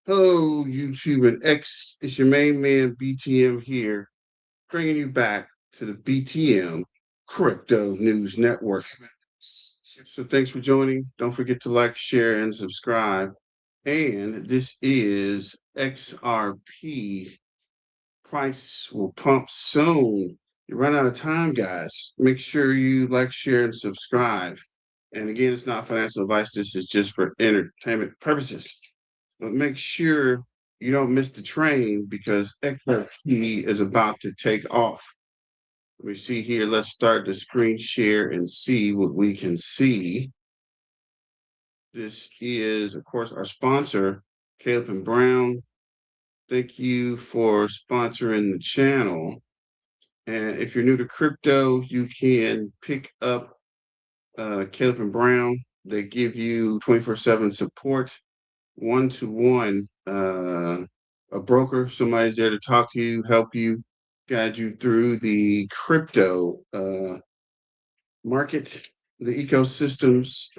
Hello, YouTube and X. It's your main man, BTM here, bringing you back to the BTM Crypto News Network. So thanks for joining. Don't forget to like, share, and subscribe. And this is XRP. Price will pump soon. You run out of time, guys. Make sure you like, share, and subscribe. And again, it's not financial advice. This is just for entertainment purposes. But make sure you don't miss the train because XRP is about to take off. Let me see here. Let's start the screen share and see what we can see. This is, of course, our sponsor, Caleb and Brown. Thank you for sponsoring the channel. And if you're new to crypto, you can pick up Caleb and Brown. They give you 24/7 support, one-to-one, a broker, somebody's there to talk to you, help you, guide you through the crypto market, the ecosystems,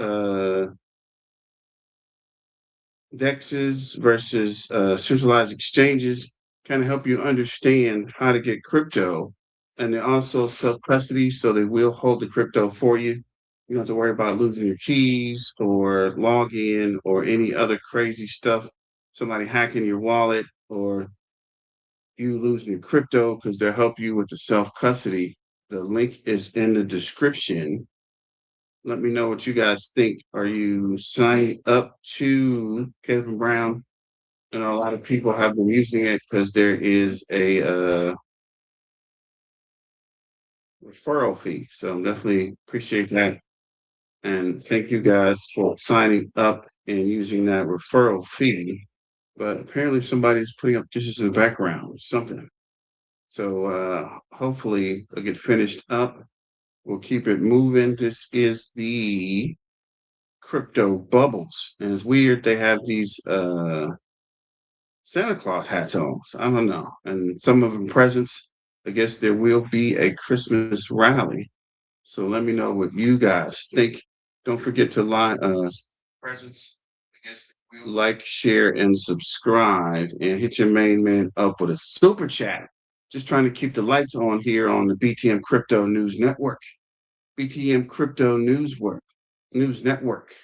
DEXs versus centralized exchanges, kind of help you understand how to get crypto. And they also self-custody, so they will hold the crypto for you. You don't have to worry about losing your keys or login or any other crazy stuff, somebody hacking your wallet or you losing your crypto, because they'll help you with the self-custody. The link is in the description. Let me know what you guys think. Are you signing up to Caleb and Brown? You know, a lot of people have been using it because there is a referral fee. So definitely appreciate that. And thank you guys for signing up and using that referral fee. But apparently somebody's putting up dishes in the background or something. So hopefully it'll get finished up. We'll keep it moving. This is the crypto bubbles. And it's weird they have these Santa Claus hats on. So I don't know. And some of them presents. I guess there will be a Christmas rally. So let me know what you guys think. Don't forget to presents. I guess like, share, and subscribe, and hit your main man up with a super chat. Just trying to keep the lights on here on the BTM Crypto News Network. BTM Crypto News Network.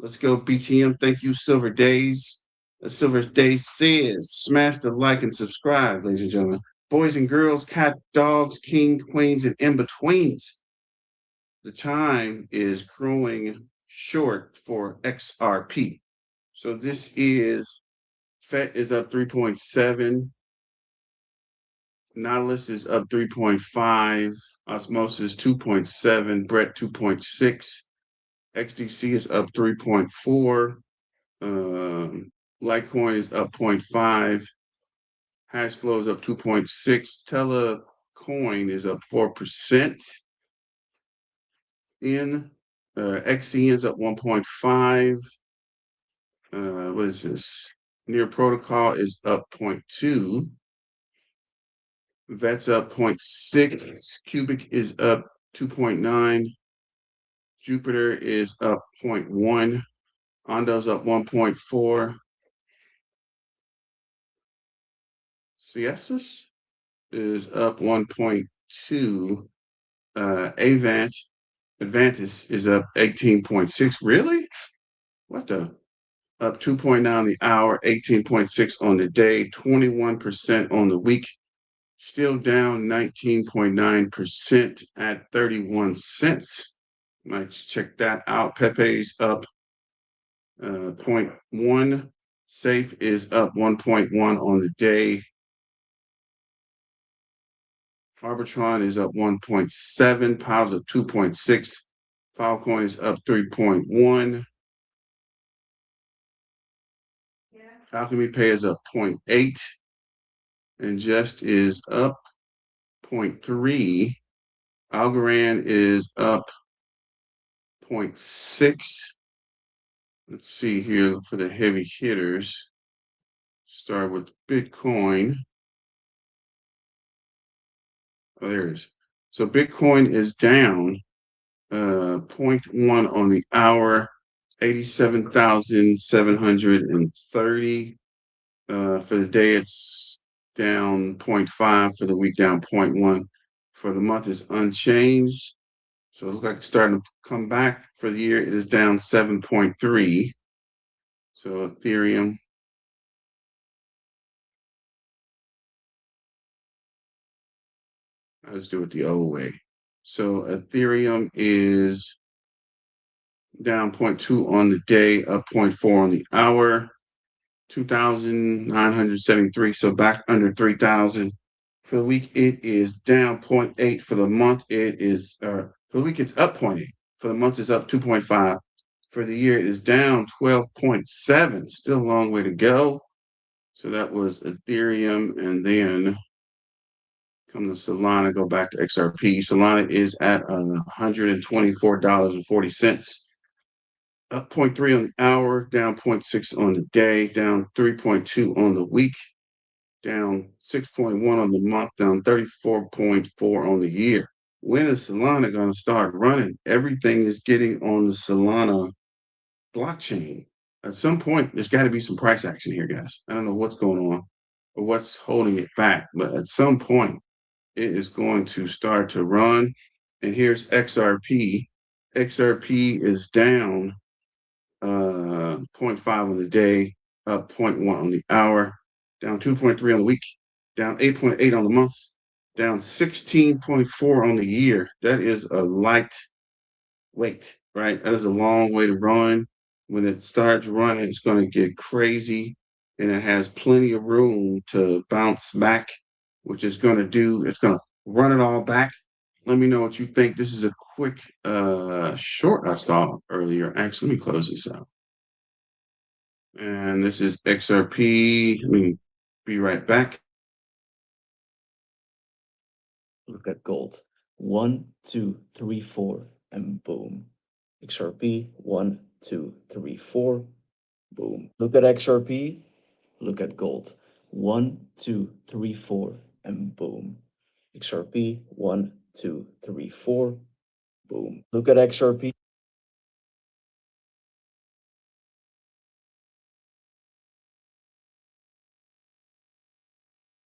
Let's go, BTM. Thank you, Silver Days. As Silver Days says, smash the like and subscribe, ladies and gentlemen. Boys and girls, cat, dogs, king, queens, and in-betweens. The time is growing short for XRP. So this is, FET is up 3.7. Nautilus is up 3.5. Osmosis 2.7. Brett 2.6. XDC is up 3.4. Litecoin is up 0.5. Hashflow is up 2.6. Telecoin is up 4%. XCN is up 1.5. What is this? Near Protocol is up 0.2. VET's up 0.6. Cubic is up 2.9. Jupiter is up 0.1. Ondo's up 1.4. Ciesus is up 1.2. Advantis is up 18.6. Really? What the? Up 2.9 on the hour, 18.6 on the day, 21% on the week. Still down 19.9% at 31 cents. Might check that out. Pepe's up 0.1. Safe is up 1.1 on the day. Arbitron is up 1.7. Piles up 2.6. Filecoin is up 3.1. Alchemy Pay is up 0.8. And Just is up 0.3. Algorand is up 0.6. Let's see here for the heavy hitters. Start with Bitcoin. Oh, there it is. So Bitcoin is down 0.1 on the hour, 87,730. For the day, it's down 0.5. For the week, down 0.1. For the month, it's unchanged. So it looks like it's starting to come back. For the year, it is down 7.3. So Ethereum, let's do it the old way. So Ethereum is down 0.2 on the day, up 0.4 on the hour, 2,973. So back under 3,000. For the week, it is down 0.8. For the month, it is, for the week, it's up 0.8. For the month, it's up 2.5. For the year, it is down 12.7. Still a long way to go. So that was Ethereum. And then come to Solana, go back to XRP. Solana is at $124.40. Up 0.3 on the hour, down 0.6 on the day, down 3.2 on the week, down 6.1 on the month, down 34.4 on the year. When is Solana going to start running? Everything is getting on the Solana blockchain. At some point, there's got to be some price action here, guys. I don't know what's going on or what's holding it back, but at some point, it is going to start to run. And here's XRP. XRP is down 0.5 on the day, up 0.1 on the hour, down 2.3 on the week, down 8.8 on the month, down 16.4 on the year. That is a light weight, right? That is a long way to run. When it starts running, it's going to get crazy, and it has plenty of room to bounce back, which is going to do, it's going to run it all back. Let me know what you think. This is a quick short I saw earlier. Actually, let me close this out. And this is XRP. Let me be right back. Look at gold. 1, 2, 3, 4, and boom. XRP, 1, 2, 3, 4, boom. Look at XRP, look at gold. 1, 2, 3, 4, and boom. XRP, 1, 2, 3, 4, boom. Look at XRP.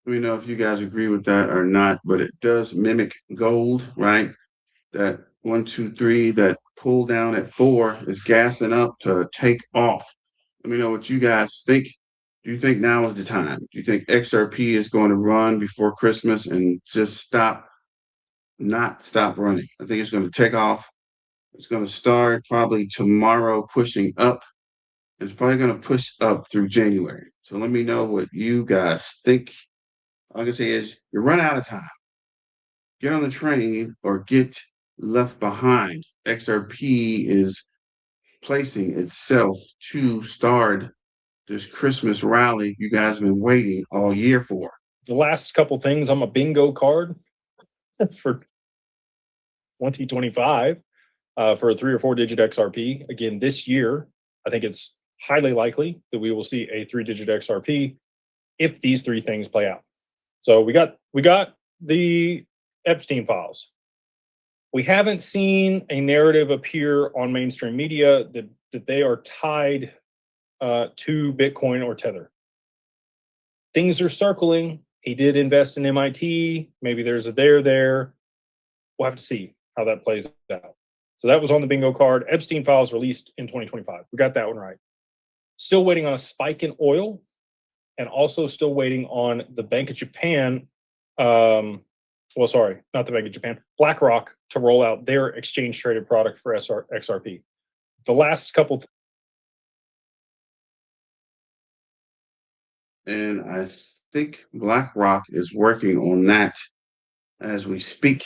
Let me know if you guys agree with that or not, but it does mimic gold, right? That 1, 2, 3, that pull down at 4 is gassing up to take off. Let me know what you guys think. Do you think now is the time? Do you think XRP is going to run before Christmas and just not stop running? I think it's going to take off. It's going to start probably tomorrow pushing up. It's probably going to push up through January. So let me know what you guys think. All I can say is you run out of time. Get on the train or get left behind. XRP is placing itself to start this Christmas rally you guys have been waiting all year for. The last couple things on my bingo card for 2025 for a 3 or 4 digit XRP. Again, this year, I think it's highly likely that we will see a 3-digit XRP if these 3 things play out. So we got the Epstein files. We haven't seen a narrative appear on mainstream media that they are tied to Bitcoin or Tether. Things are circling. He did invest in MIT. Maybe there's a there. We'll have to see how that plays out. So that was on the bingo card. Epstein files released in 2025. We got that one right. Still waiting on a spike in oil, and also still waiting on the Bank of Japan. Well, sorry, not the Bank of Japan. BlackRock to roll out their exchange traded product for XRP. The last couple. And I think BlackRock is working on that as we speak.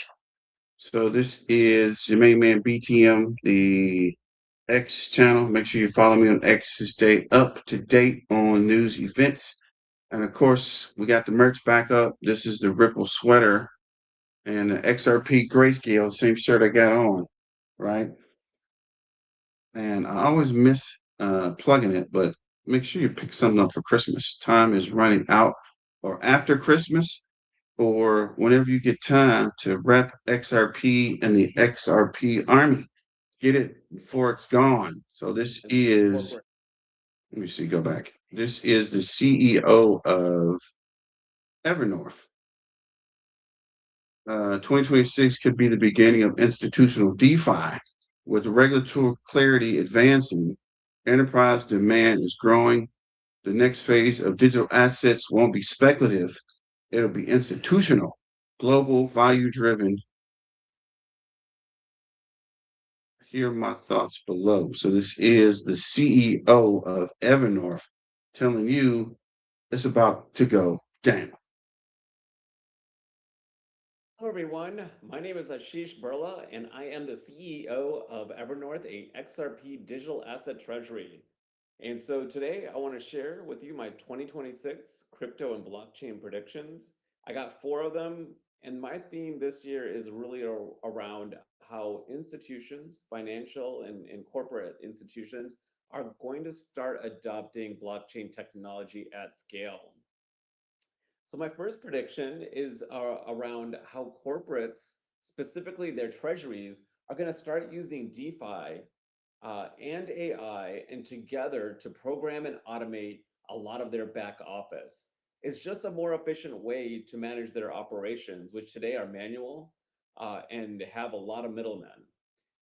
So this is your main man BTM, the X channel. Make sure you follow me on X to stay up to date on news events. And of course, we got the merch back up. This is the Ripple sweater and the XRP grayscale, same shirt I got on, right? And I always miss plugging it, but make sure you pick something up for Christmas. Time is running out, or after Christmas, or whenever you get time to rep XRP and the XRP army. Get it before it's gone. So this is Let me see, go back. This is the CEO of Evernorth. 2026 could be the beginning of institutional DeFi. With regulatory clarity advancing, enterprise demand is growing. The next phase of digital assets won't be speculative, it'll be institutional, global, value driven. Here are my thoughts below. So, this is the CEO of Evernorth telling you it's about to go down. Hello, everyone. My name is Ashish Burla, and I am the CEO of Evernorth, a XRP digital asset treasury. And so today I want to share with you my 2026 crypto and blockchain predictions. I got four of them, and my theme this year is really around how institutions, financial and corporate institutions, are going to start adopting blockchain technology at scale. So my first prediction is around how corporates, specifically their treasuries, are going to start using DeFi and AI and together to program and automate a lot of their back office. It's just a more efficient way to manage their operations, which today are manual and have a lot of middlemen.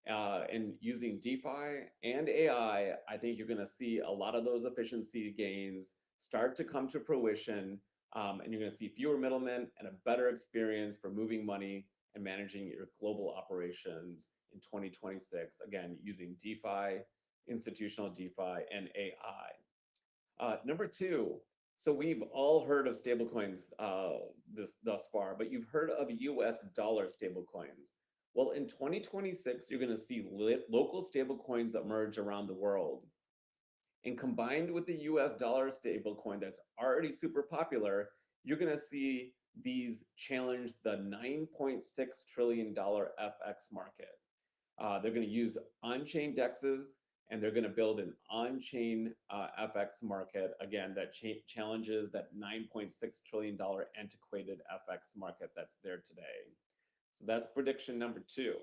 And using DeFi and AI, I think you're going to see a lot of those efficiency gains start to come to fruition. And you're going to see fewer middlemen and a better experience for moving money and managing your global operations in 2026. Again, using DeFi, institutional DeFi, and AI. Number two, so we've all heard of stablecoins thus far, but you've heard of US dollar stablecoins. Well, in 2026, you're going to see local stablecoins emerge around the world. And combined with the US dollar stablecoin that's already super popular, you're going to see these challenge the $9.6 trillion FX market. They're going to use on chain DEXs and they're going to build an on chain FX market, again, that challenges that $9.6 trillion antiquated FX market that's there today. So that's prediction number two.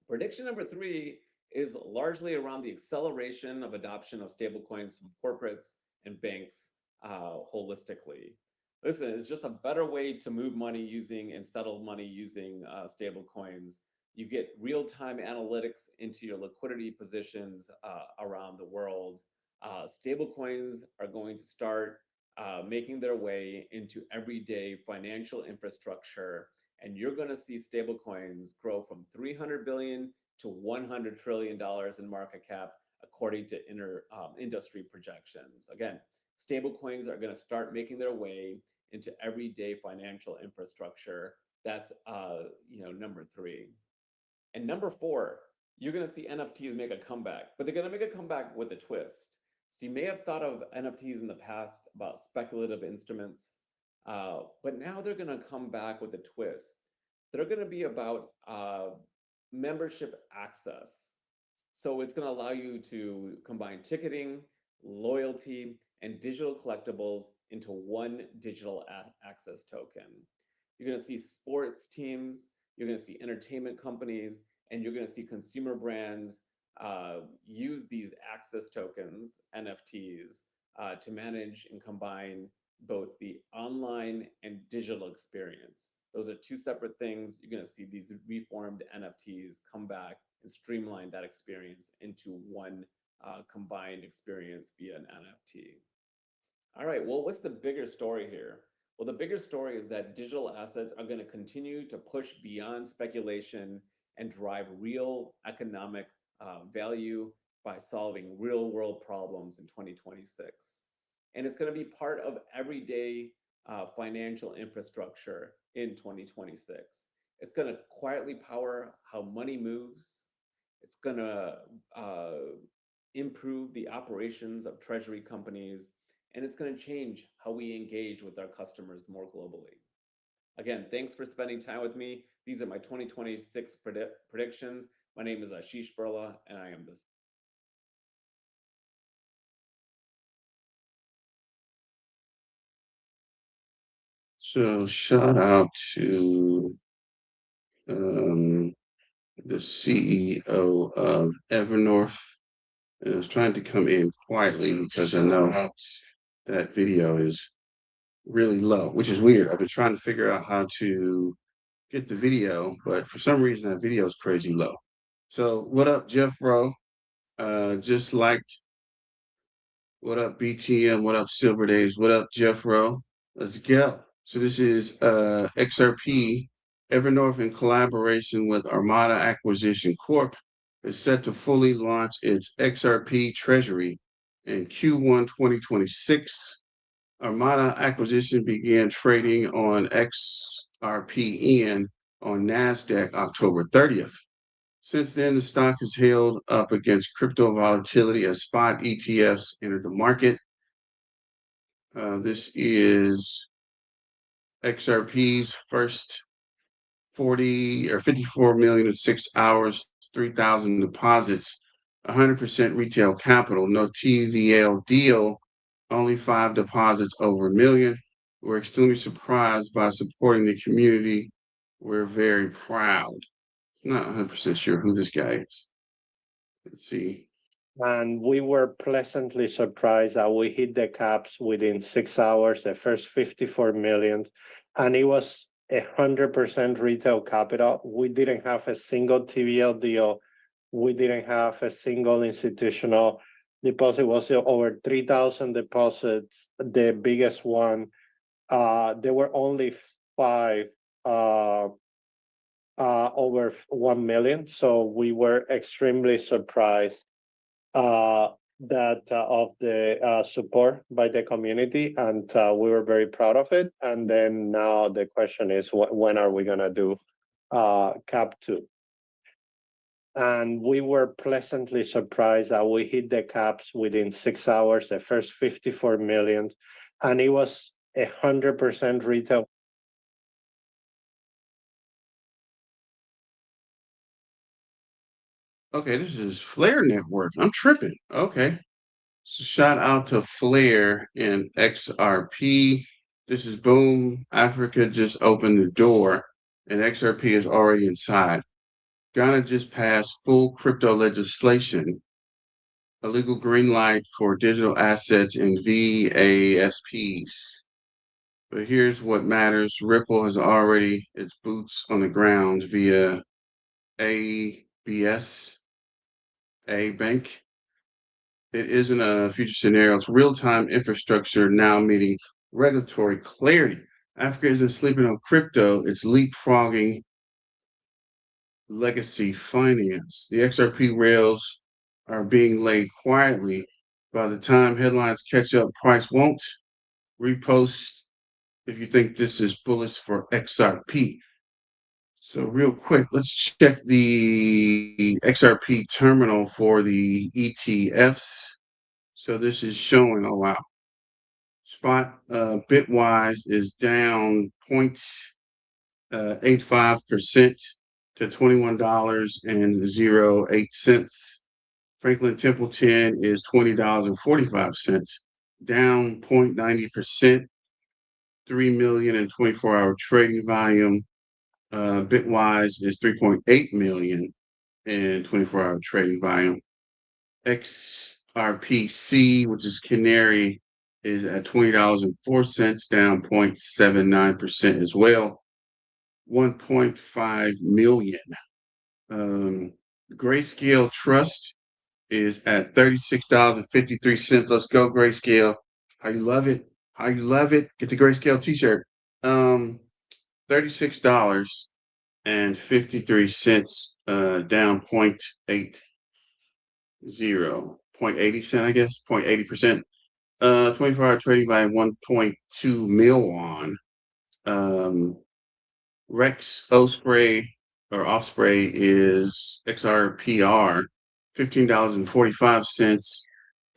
Prediction number three is largely around the acceleration of adoption of stablecoins from corporates and banks holistically. Listen, it's just a better way to move money using and settle money using stablecoins. You get real-time analytics into your liquidity positions around the world. Stablecoins are going to start making their way into everyday financial infrastructure, and you're going to see stablecoins grow from 300 billion to 100 trillion dollars in market cap, according to industry projections. Again, stablecoins are going to start making their way into everyday financial infrastructure. That's number three. And number four, you're going to see NFTs make a comeback, but they're going to make a comeback with a twist. So you may have thought of NFTs in the past about speculative instruments, but now they're going to come back with a twist. They're going to be about membership access. So it's going to allow you to combine ticketing, loyalty, and digital collectibles into one digital access token. You're going to see sports teams, you're going to see entertainment companies, and you're going to see consumer brands use these access tokens, NFTs, to manage and combine both the online and digital experience. Those are two separate things. You're going to see these reformed NFTs come back and streamline that experience into one combined experience via an NFT. All right, well, what's the bigger story here? Well, the bigger story is that digital assets are going to continue to push beyond speculation and drive real economic value by solving real world problems in 2026. And it's going to be part of everyday financial infrastructure in 2026. It's going to quietly power how money moves. It's going to improve the operations of treasury companies, and it's going to change how we engage with our customers more globally. Again, thanks for spending time with me. These are my 2026 predictions. My name is Ashish Burla, and I am the So, shout out to the CEO of Evernorth. And I was trying to come in quietly because I know that video is really low, which is weird. I've been trying to figure out how to get the video, but for some reason that video is crazy low. So what up, Jeff Rowe? Just liked. What up, BTM? What up, Silver Days? What up, Jeff Rowe? Let's go. So this is XRP Evernorth in collaboration with Armada Acquisition Corp. is set to fully launch its XRP Treasury in Q1 2026. Armada Acquisition began trading on XRPN on NASDAQ October 30th. Since then, the stock has held up against crypto volatility as spot ETFs entered the market. This is XRP's first 40 or 54 million in 6 hours, 3,000 deposits, 100% retail capital, no TVL deal, only 5 deposits over a million. We're extremely surprised by supporting the community. We're very proud. Not 100% sure who this guy is. Let's see. And we were pleasantly surprised that we hit the caps within 6 hours, the first 54 million, and it was 100% retail capital. We didn't have a single TVL deal. We didn't have a single institutional deposit. It was over 3,000 deposits, the biggest one. There were only 5 over 1 million. So we were extremely surprised that of the support by the community, and we were very proud of it. And then now the question is, when are we gonna do cap 2? And we were pleasantly surprised that we hit the caps within 6 hours, the first 54 million, and it was 100% retail. Okay, this is Flare Network. I'm tripping. Okay. So shout out to Flare and XRP. This is Boom. Africa just opened the door and XRP is already inside. Ghana just passed full crypto legislation, a legal green light for digital assets and VASPs. But here's what matters. Ripple has already its boots on the ground via ABS, a bank. It isn't a future scenario. It's real-time infrastructure now meeting regulatory clarity. Africa isn't sleeping on crypto. It's leapfrogging legacy finance. The XRP rails are being laid quietly. By the time headlines catch up, price won't. Repost if you think this is bullish for XRP. So real quick, let's check the XRP terminal for the ETFs. So this is showing, oh wow, spot Bitwise is down 0.85% to $21.08. Franklin Templeton is $20.45, down 0.90%, 3 million in 24-hour trading volume. Bitwise is 3.8 million in 24-hour trading volume. XRPC, which is Canary, is at $20.04, down 0.79% as well. 1.5 million. Grayscale Trust is at $36.53. Let's go, Grayscale. How you love it? How you love it? Get the Grayscale t-shirt. $36.53, down 0.80, 0.80 cent, I guess, 0.80%. 24-hour trading by 1.2 mil on. Rex Osprey or Offspray is XRPR, $15.45,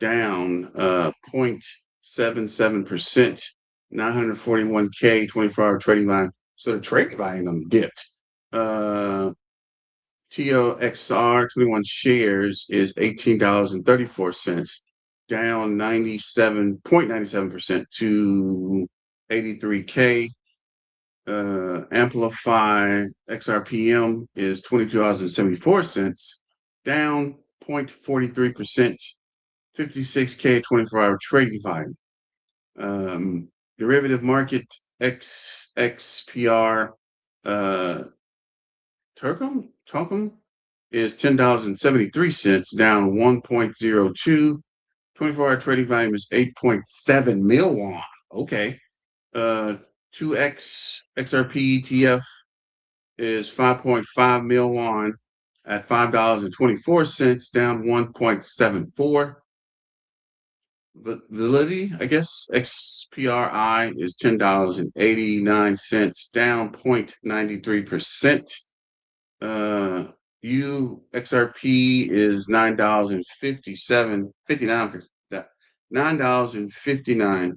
down 0.77%, 941K 24-hour trading line. So the trading volume dipped. TOXR 21 shares is $18.34, down 97.97% to 83K. Amplify XRPM is $22.74, down 0.43%, 56K 24-hour trading volume. Derivative market XXPR Turcum is $10.73, down 1.02. 24-hour trading volume is 8.7 mil won. Okay. 2X XRP ETF is 5.5 mil won at $5.24, down 1.74. Validity, I guess, XPRI is $10.89, down 0.93%. XRP is $9.59, $9.59,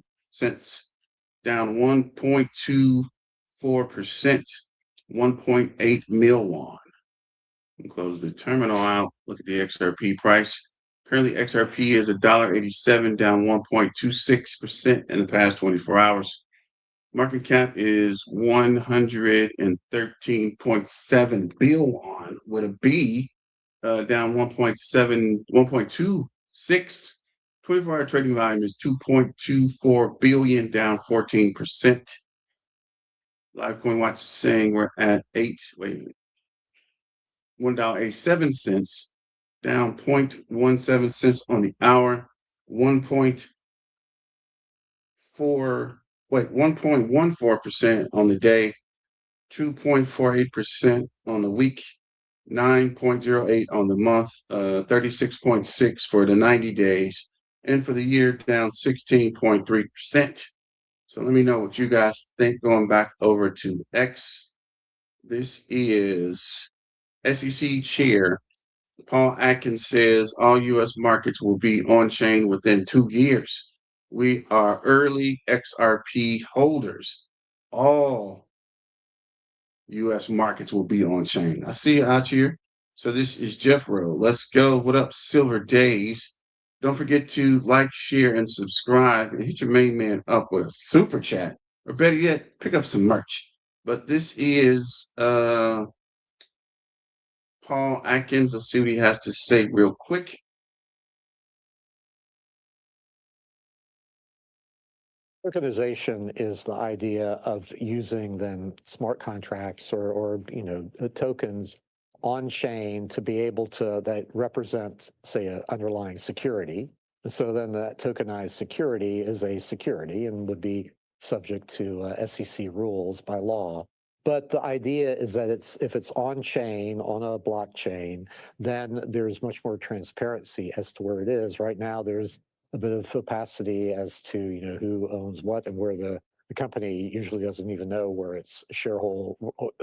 down 1.24%, 1.8 mil won. And close the terminal out. Look at the XRP price. Currently, XRP is $1.87, down 1.26% in the past 24 hours. Market cap is 113.7 billion won with a B, down 1.26. 24-hour trading volume is 2.24 billion, down 14%. Live Coin Watch is saying we're at $1.87, down 0.17 cents on the hour, 1.14% on the day, 2.48% on the week, 9.08 on the month, 36.6 for the 90 days, and for the year down 16.3%. So let me know what you guys think. Going back over to X, this is SEC Chair Paul Atkins says all U.S. markets will be on chain within 2 years. We are early XRP holders. All U.S. markets will be on chain. I see you out here. So this is Jeff Rowe. Let's go. What up, Silver Days? Don't forget to like, share, and subscribe, and hit your main man up with a super chat, or better yet, pick up some merch. But this is Paul Atkins. Let's see what he has to say real quick. Tokenization is the idea of using then smart contracts or tokens on chain to be able to that represent, say, an underlying security. And so then that tokenized security is a security and would be subject to SEC rules by law. But the idea is that if it's on chain, on a blockchain, then there's much more transparency as to where it is. Right now, there's a bit of opacity as to who owns what and where the company usually doesn't even know where its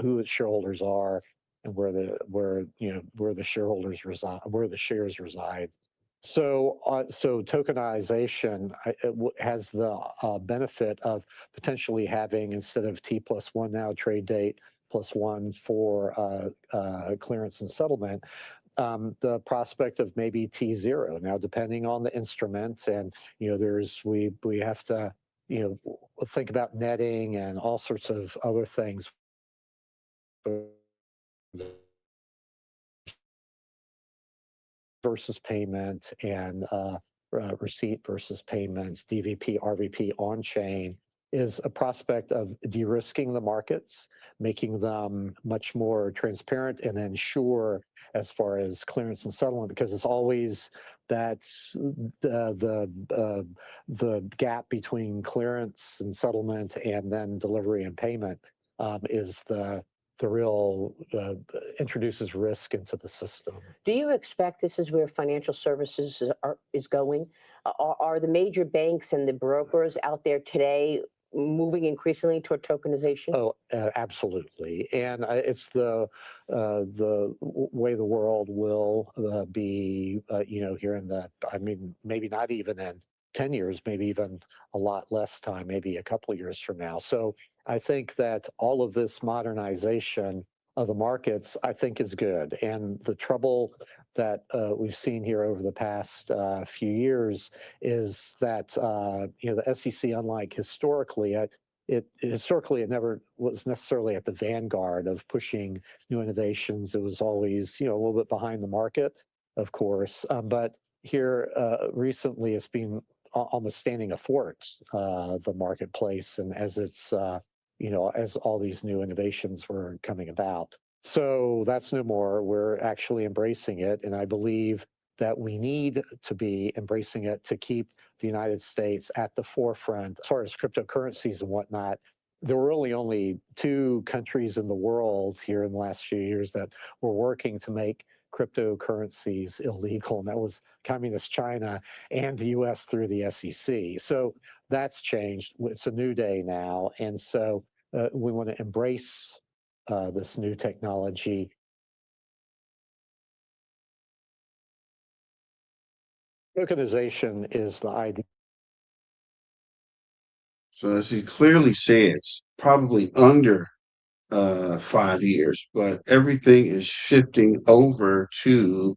who its shareholders are and where the shareholders reside, where the shares reside. So tokenization has the benefit of potentially having, instead of T+1 now trade date +1 for clearance and settlement, the prospect of maybe T0 now, depending on the instrument, and we have to think about netting and all sorts of other things. Versus payment and receipt versus payments, DVP, RVP on chain is a prospect of de-risking the markets, making them much more transparent and then sure as far as clearance and settlement, because it's always that's the gap between clearance and settlement and then delivery and payment is the real introduces risk into the system. Do you expect this is where financial services is going? Are the major banks and the brokers out there today moving increasingly toward tokenization? Oh, absolutely. And it's the way the world will be, here in maybe not even in 10 years, maybe even a lot less time, maybe a couple of years from now. So I think that all of this modernization of the markets, I think, is good. And the trouble that we've seen here over the past few years is that the SEC, unlike historically, it never was necessarily at the vanguard of pushing new innovations. It was always a little bit behind the market. of course. But here recently, it's been almost standing athwart the marketplace, and as it's as all these new innovations were coming about. So that's no more. We're actually embracing it, and I believe that we need to be embracing it to keep the United States at the forefront as far as cryptocurrencies and whatnot. There were really only 2 countries in the world here in the last few years that were working to make cryptocurrencies illegal, and that was Communist China and the US through the SEC. So that's changed. It's a new day now, and so we want to embrace this new technology. Tokenization is the idea. So as he clearly says, probably under 5 years, but everything is shifting over to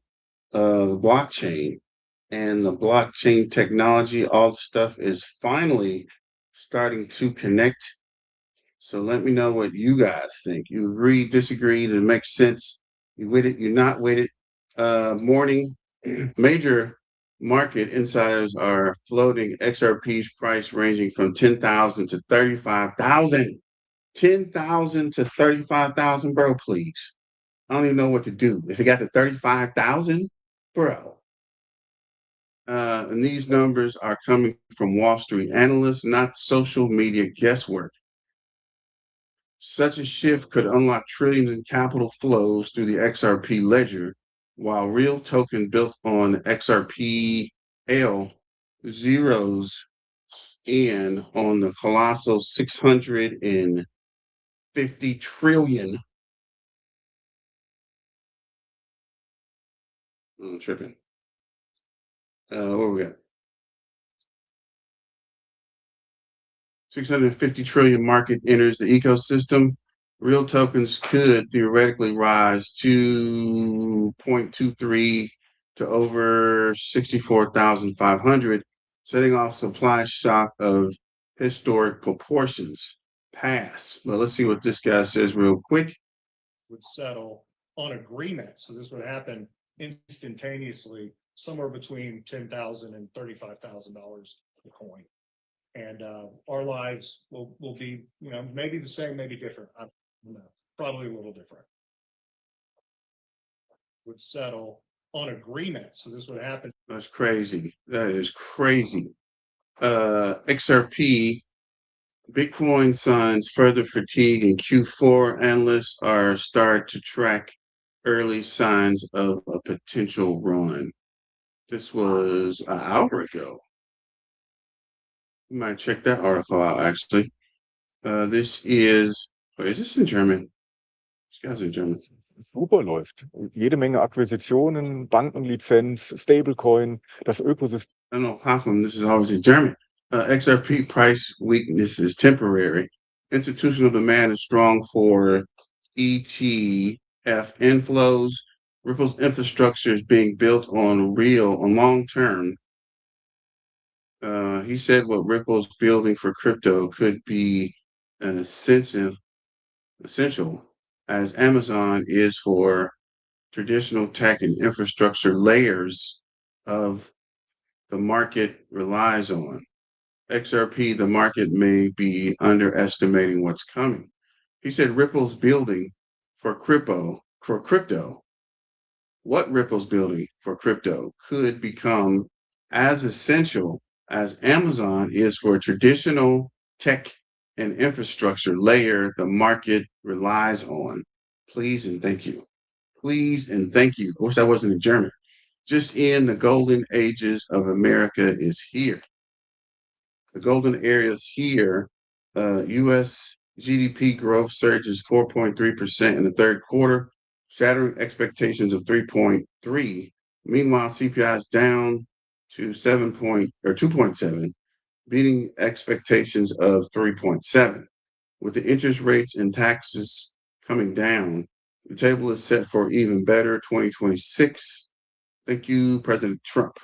the blockchain, and the blockchain technology, all the stuff is finally starting to connect. So let me know what you guys think. You agree, disagree, does it make sense? You with it, you're not with it. Morning, major market insiders are floating XRP's price ranging from 10,000 to 35,000. 10,000 to 35,000, bro, please. I don't even know what to do. If it got to 35,000, bro. And these numbers are coming from Wall Street analysts, not social media guesswork. Such a shift could unlock trillions in capital flows through the XRP ledger, while real token built on XRPL zeros in on the colossal 650 trillion. I'm tripping. What we got? 650 trillion market enters the ecosystem. Real tokens could theoretically rise to 0.23 to over 64,500, setting off supply shock of historic proportions. Pass. Well, let's see what this guy says real quick. Would settle on agreement. So this would happen instantaneously, somewhere between $10,000 and $35,000 a coin. And our lives will be, maybe the same, maybe different. I don't know, probably a little different. Would settle on agreement. So this would happen. That's crazy. That is crazy. XRP, Bitcoin signs further fatigue in Q4. Analysts are start to track early signs of a potential run. This was an hour ago. You might check that article out, actually. This is this in German? This guy's in German. Super läuft. Jede Menge Akquisitionen, Bankenlizenz, Stablecoin, das Ökosystem. I don't know how come this is always in German. XRP price weakness is temporary. Institutional demand is strong for ETF inflows. Ripple's infrastructure is being built on long term. He said what Ripple's building for crypto could be an essential as Amazon is for traditional tech and infrastructure layers of the market relies on. XRP, the market may be underestimating what's coming. He said Ripple's building for crypto, what Ripple's building for crypto could become as essential as Amazon is for a traditional tech and infrastructure layer the market relies on. Please and thank you. Please and thank you. I wish that wasn't in German. Just in the golden ages of America is here. The golden areas here, U.S. GDP growth surges 4.3% in the third quarter, shattering expectations of 3.3. Meanwhile, CPI is down to 2.7, beating expectations of 3.7. With the interest rates and taxes coming down, the table is set for even better 2026. Thank you, President Trump.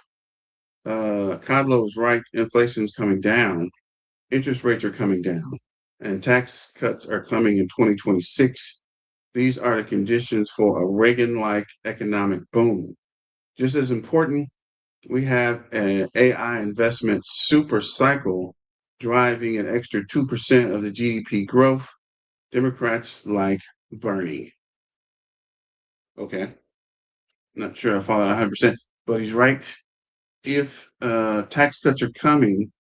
Kudlow is right. Inflation is coming down. Interest rates are coming down. And tax cuts are coming in 2026. These are the conditions for a Reagan-like economic boom. Just as important, we have an AI investment super cycle driving an extra 2% of the GDP growth. Democrats like Bernie. Okay. Not sure I follow that 100%, but he's right. If tax cuts are coming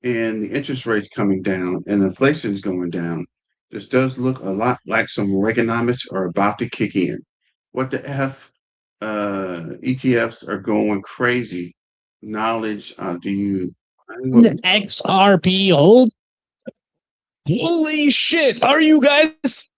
and the interest rates coming down and inflation is going down, this does look a lot like some Reaganomics are about to kick in. What the F? ETFs are going crazy. Knowledge, do you? XRP hold? Holy shit, are you guys?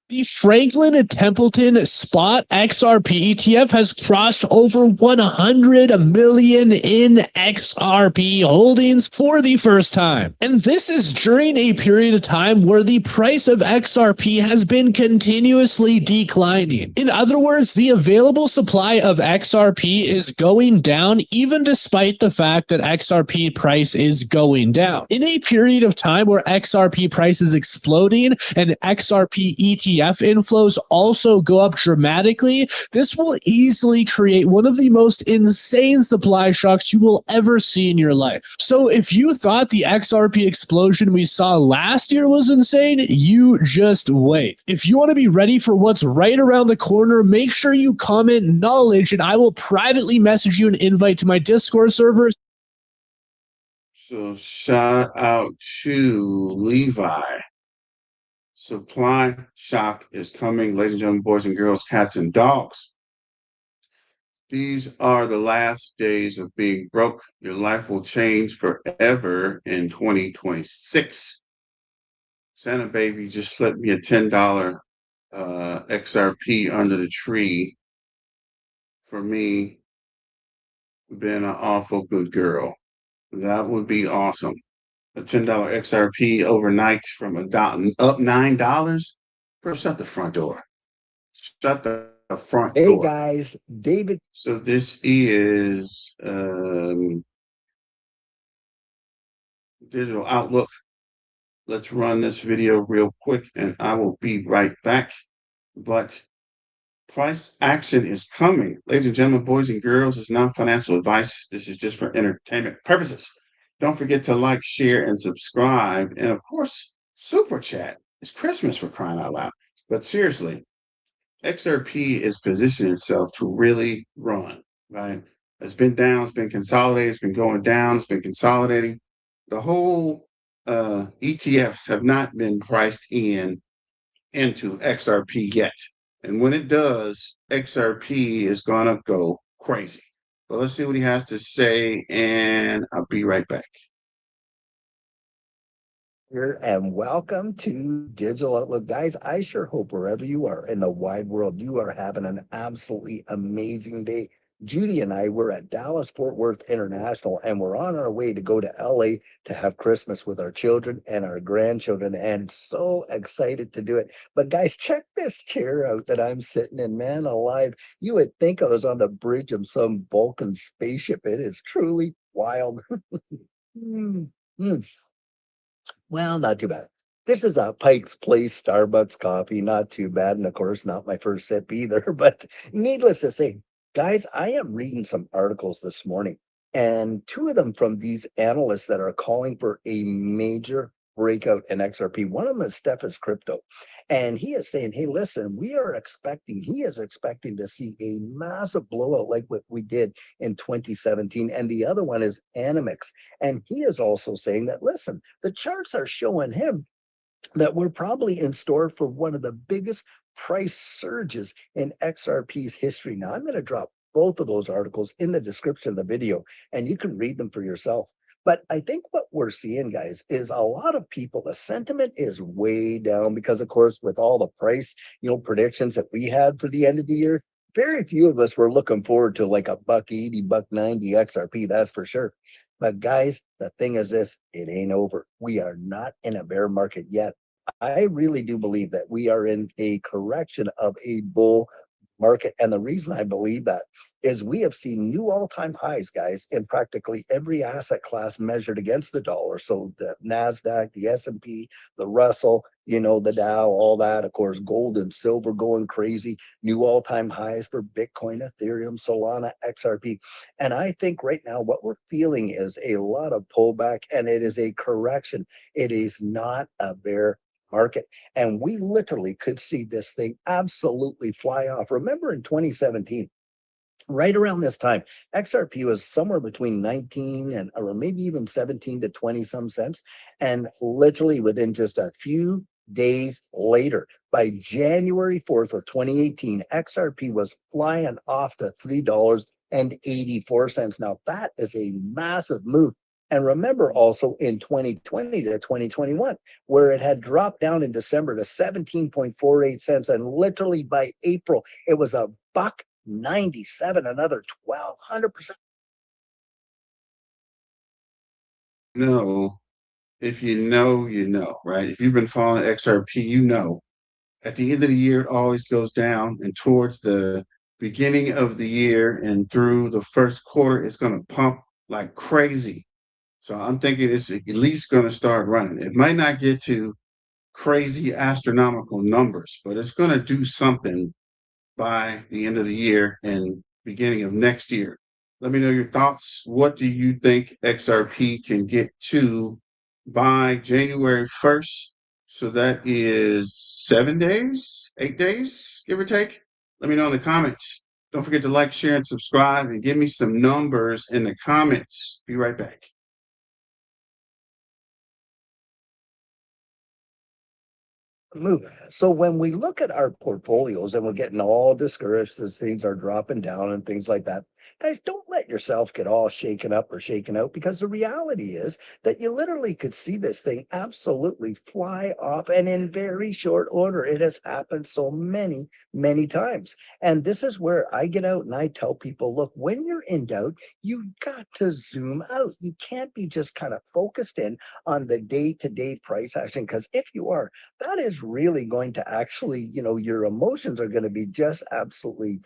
The Franklin Templeton Spot XRP ETF has crossed over 100 million in XRP holdings for the first time. And this is during a period of time where the price of XRP has been continuously declining. In other words, the available supply of XRP is going down even despite the fact that XRP price is going down. In a period of time where XRP price is exploding and XRP ETF inflows also go up dramatically, this will easily create one of the most insane supply shocks you will ever see in your life. So if you thought the XRP explosion we saw last year was insane, you just wait. If you want to be ready for what's right around the corner, make sure you comment knowledge and I will privately message you an invite to my Discord server. So shout out to Levi. Supply shock is coming, ladies and gentlemen, boys and girls, cats and dogs. These are the last days of being broke. Your life will change forever in 2026. Santa baby just slipped me a $10 XRP under the tree for me being an awful good girl. That would be awesome. A $10 XRP overnight from up $9. Bro, shut the front door. Shut the front door. Hey guys, David. So this is Digital Outlook. Let's run this video real quick and I will be right back. But price action is coming. Ladies and gentlemen, boys and girls, it's not financial advice. This is just for entertainment purposes. Don't forget to like, share, and subscribe. And of course, super chat. It's Christmas, for crying out loud. But seriously, XRP is positioning itself to really run, right? It's been down, it's been consolidated, it's been going down, it's been consolidating. The whole ETFs have not been priced into XRP yet. And when it does, XRP is gonna go crazy. But let's see what he has to say, and I'll be right back. Here and welcome to Digital Outlook. Guys, I sure hope wherever you are in the wide world, you are having an absolutely amazing day. Judy and I were at Dallas Fort Worth International and we're on our way to go to LA to have Christmas with our children and our grandchildren, and so excited to do it. But guys, check this chair out that I'm sitting in. Man alive, you would think I was on the bridge of some Vulcan spaceship. It is truly wild. Well, not too bad. This is a Pike's Place Starbucks coffee. Not too bad. And of course, not my first sip either. But needless to say, guys, I am reading some articles this morning, and two of them from these analysts that are calling for a major breakout in XRP. One of them is Stephan's Crypto. And he is saying, hey, listen, he is expecting to see a massive blowout like what we did in 2017. And the other one is Animix. And he is also saying that, listen, the charts are showing him that we're probably in store for one of the biggest price surges in XRP's history. Now, I'm going to drop both of those articles in the description of the video, and you can read them for yourself. But I think what we're seeing, guys, is a lot of people, the sentiment is way down because, of course, with all the price, predictions that we had for the end of the year, very few of us were looking forward to like $1.80, $1.90 XRP, that's for sure. But guys, the thing is this, it ain't over. We are not in a bear market yet. I really do believe that we are in a correction of a bull market. And the reason I believe that is we have seen new all-time highs, guys, in practically every asset class measured against the dollar. So the NASDAQ, the S&P, the Russell, the Dow, all that, of course, gold and silver going crazy, new all-time highs for Bitcoin, Ethereum, Solana, XRP. And I think right now what we're feeling is a lot of pullback, and it is a correction. It is not a bear market. And we literally could see this thing absolutely fly off. Remember in 2017, right around this time, XRP was somewhere between 19 and or maybe even 17 to 20 some cents. And literally within just a few days later, by January 4th of 2018, XRP was flying off to $3.84. Now that is a massive move. And remember also in 2020 to 2021, where it had dropped down in December to 17.48 cents. And literally by April, it was a buck 97, another 1,200%. No, if you know, right? If you've been following XRP, at the end of the year, it always goes down, and towards the beginning of the year and through the first quarter, it's going to pump like crazy. So I'm thinking it's at least going to start running. It might not get to crazy astronomical numbers, but it's going to do something by the end of the year and beginning of next year. Let me know your thoughts. What do you think XRP can get to by January 1st? So that is 7 days, 8 days, give or take. Let me know in the comments. Don't forget to like, share, and subscribe, and give me some numbers in the comments. Be right back. Move. So when we look at our portfolios and we're getting all discouraged as things are dropping down and things like that, guys, don't let yourself get all shaken up or shaken out, because the reality is that you literally could see this thing absolutely fly off, and in very short order. It has happened so many, many times. And this is where I get out and I tell people, look, when you're in doubt, you've got to zoom out. You can't be just kind of focused in on the day-to-day price action, because if you are, that is really going to actually, your emotions are going to be just absolutely,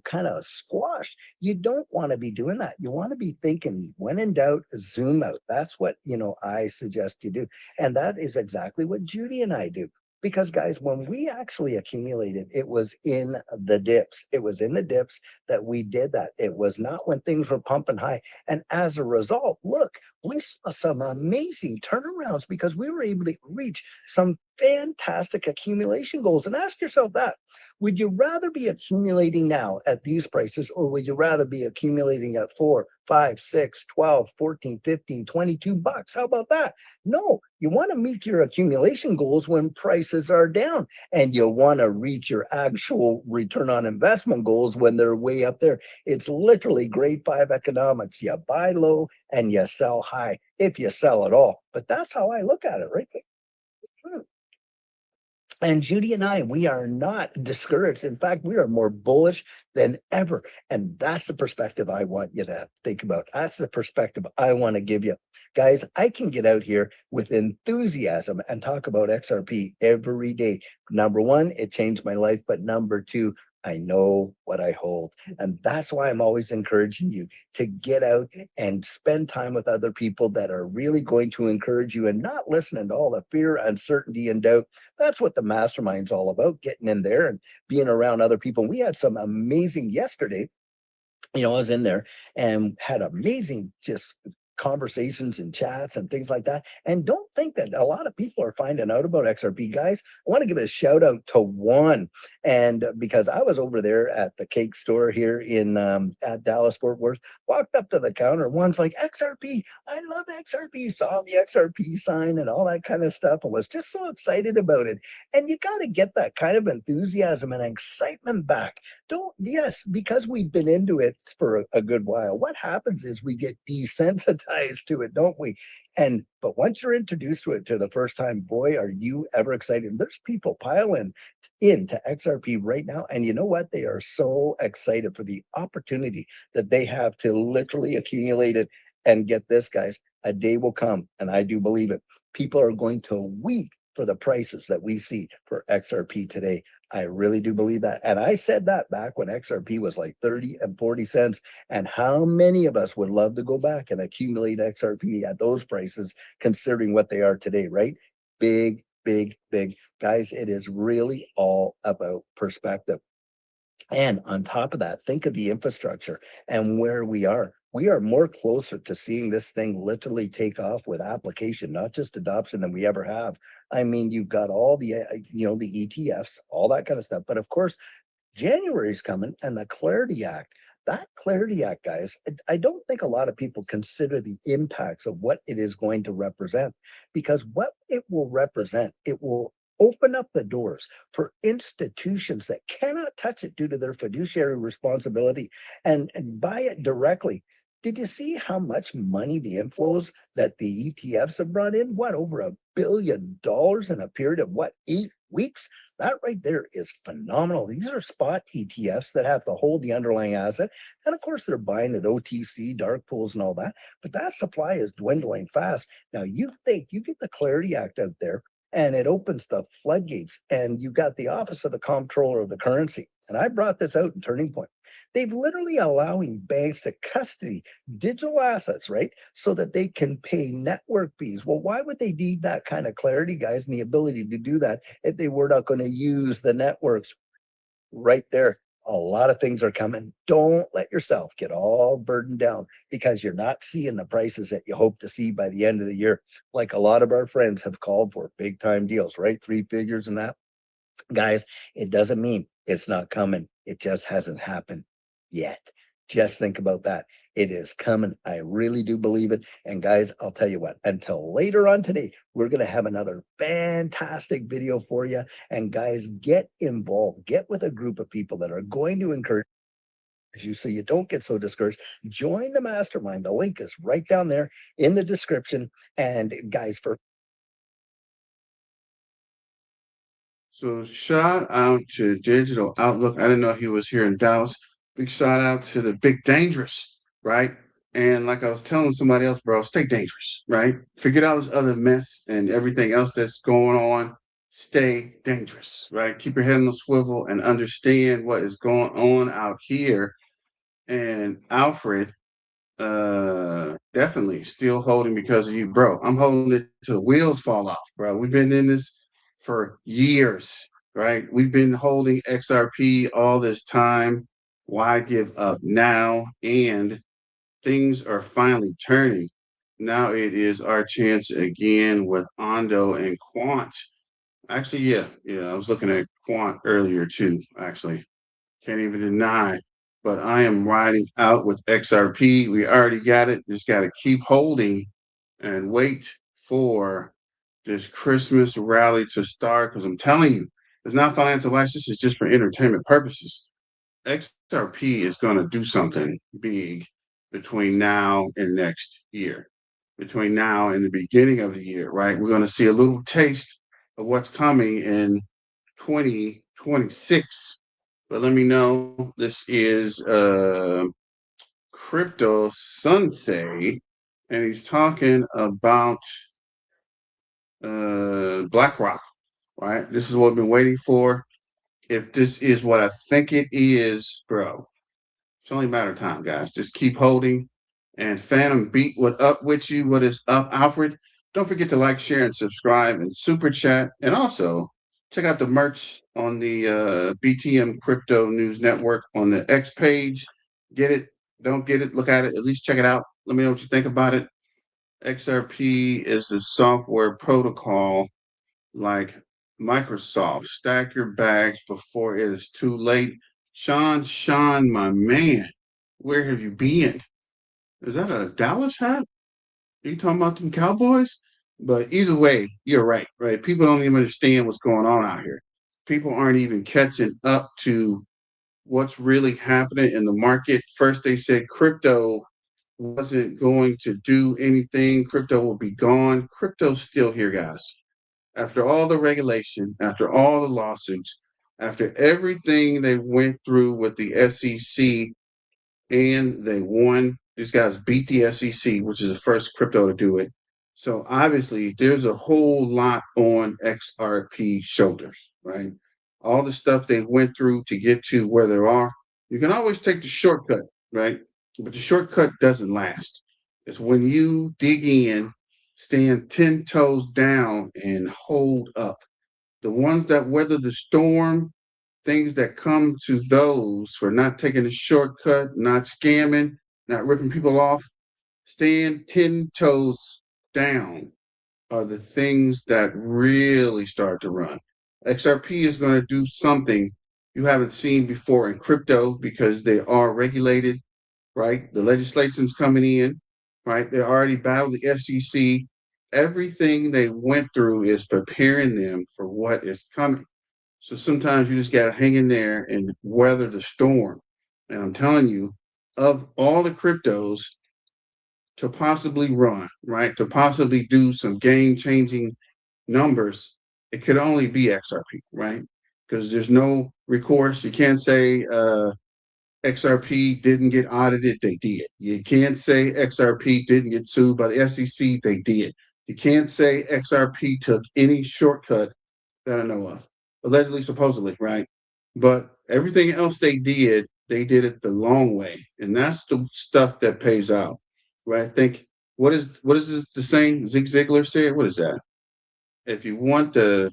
kind of squashed. You don't want to be doing that. You want to be thinking, when in doubt, zoom out. That's what, I suggest you do. And that is exactly what Judy and I do. Because guys, when we actually accumulated, it was in the dips. It was in the dips that we did that. It was not when things were pumping high. And as a result, look, we saw some amazing turnarounds because we were able to reach some fantastic accumulation goals. And ask yourself that. Would you rather be accumulating now at these prices, or would you rather be accumulating at 4, 5, 6, 12, 14, 15, 22 bucks? How about that? No, you want to meet your accumulation goals when prices are down, and you want to reach your actual return on investment goals when they're way up there. It's literally grade 5 economics. You buy low and you sell high, if you sell at all. But that's how I look at it, right? And Judy and I, we are not discouraged. In fact, we are more bullish than ever. And that's the perspective I want you to think about. That's the perspective I want to give you. Guys, I can get out here with enthusiasm and talk about XRP every day. Number one, it changed my life. But number two, I know what I hold. And that's why I'm always encouraging you to get out and spend time with other people that are really going to encourage you, and not listening to all the fear, uncertainty, and doubt. That's what the mastermind's all about, getting in there and being around other people. We had some amazing yesterday. I was in there and had amazing just conversations and chats and things like that. And don't think that a lot of people are finding out about XRP, guys. I want to give a shout out to Juan. And because I was over there at the cake store here in at Dallas Fort Worth, walked up to the counter. Juan's like, XRP, I love XRP, saw the XRP sign and all that kind of stuff, and was just so excited about it. And you got to get that kind of enthusiasm and excitement back. Yes, because we've been into it for a good while, what happens is we get desensitized to it, don't we? But once you're introduced to it to the first time, boy, are you ever excited. There's people piling into XRP right now, and you know what? They are so excited for the opportunity that they have to literally accumulate it. And get this, guys, a day will come, and I do believe it. People are going to weep for the prices that we see for XRP today. I really do believe that. And I said that back when XRP was like 30 and 40 cents. And how many of us would love to go back and accumulate XRP at those prices, considering what they are today, right? Big, big, big. Guys, it is really all about perspective. And on top of that, think of the infrastructure and where we are. We are more closer to seeing this thing literally take off with application, not just adoption, than we ever have. I mean, you've got all the, the ETFs, all that kind of stuff. But of course, January is coming, and the Clarity Act. That Clarity Act, guys, I don't think a lot of people consider the impacts of what it is going to represent, because what it will represent, it will open up the doors for institutions that cannot touch it due to their fiduciary responsibility and buy it directly. Did you see how much money the inflows that the ETFs have brought in? What, over $1 billion in a period of 8 weeks? That right there is phenomenal. These are spot ETFs that have to hold the underlying asset. And of course, they're buying at OTC, dark pools, and all that. But that supply is dwindling fast. Now, you think you get the Clarity Act out there, and it opens the floodgates, and you got the Office of the Comptroller of the Currency. And I brought this out in Turning Point. They've literally allowing banks to custody digital assets, right? So that they can pay network fees. Well, why would they need that kind of clarity, guys, and the ability to do that if they were not going to use the networks? Right there, a lot of things are coming. Don't let yourself get all burdened down because you're not seeing the prices that you hope to see by the end of the year. Like a lot of our friends have called for big time deals, right? 3 figures and that. Guys, it doesn't mean it's not coming. It just hasn't happened yet. Just think about that. It is coming. I really do believe it. And guys, I'll tell you what, until later on today, we're going to have another fantastic video for you. And guys, get involved. Get with a group of people that are going to encourage you so you don't get so discouraged. Join the mastermind. The link is right down there in the description. And guys, So shout out to Digital Outlook. I didn't know he was here in Dallas. Big shout out to the Big Dangerous, right? And like I was telling somebody else, bro, stay dangerous, right? Forget all this other mess and everything else that's going on. Stay dangerous, right? Keep your head on the swivel and understand what is going on out here. And Alfred, definitely still holding because of you, bro. I'm holding it till the wheels fall off, bro. We've been in this for years, right? We've been holding XRP all this time. Why give up now? And things are finally turning. Now it is our chance again with Ondo and Quant. Actually, yeah, I was looking at Quant earlier too, actually. Can't even deny. But I am riding out with XRP. We already got it. Just got to keep holding and wait for this Christmas rally to start. Because I'm telling you, it's not financial advice. This is just for entertainment purposes. XRP is going to do something big between now and next year. Between now and the beginning of the year, right? We're going to see a little taste of what's coming in 2026. But let me know. This is Crypto Sensei, and he's talking about BlackRock, right? This is what I've been waiting for. If this is what I think it is, bro, it's only a matter of time, guys. Just keep holding. And Phantom Beat, what up with you? What is up, Alfred? Don't forget to like, share, and subscribe and super chat. And also check out the merch on the BTM Crypto News Network on the X page. Get it, don't get it, look at it, at least check it out. Let me know what you think about it. XRP is a software protocol like Microsoft. Stack your bags before it is too late. Sean, my man, where have you been? Is that a Dallas hat? Are you talking about them Cowboys? But either way, you're right, right? People don't even understand what's going on out here. People aren't even catching up to what's really happening in the market. First, they said crypto wasn't going to do anything. Crypto will be gone. Crypto's still here, guys. After all the regulation, after all the lawsuits, after everything they went through with the SEC, and they won. These guys beat the SEC, which is the first crypto to do it. So obviously there's a whole lot on XRP shoulders, right? All the stuff they went through to get to where they are. You can always take the shortcut, right? But the shortcut doesn't last. It's when you dig in, stand 10 toes down and hold up. The ones that weather the storm, things that come to those for not taking a shortcut, not scamming, not ripping people off, stand 10 toes down are the things that really start to run. XRP is going to do something you haven't seen before in crypto because they are regulated, right? The legislation's coming in, right? They already battled the SEC. Everything they went through is preparing them for what is coming. So sometimes you just got to hang in there and weather the storm. And I'm telling you, of all the cryptos to possibly run, right, to possibly do some game changing numbers, it could only be XRP, right? Because there's no recourse. You can't say XRP didn't get audited, they did. You can't say XRP didn't get sued by the SEC, they did. You can't say XRP took any shortcut that I know of, allegedly, supposedly, right? But everything else they did it the long way, and that's the stuff that pays out, right? I think what is this, the saying Zig Ziglar said? What is that? If you want the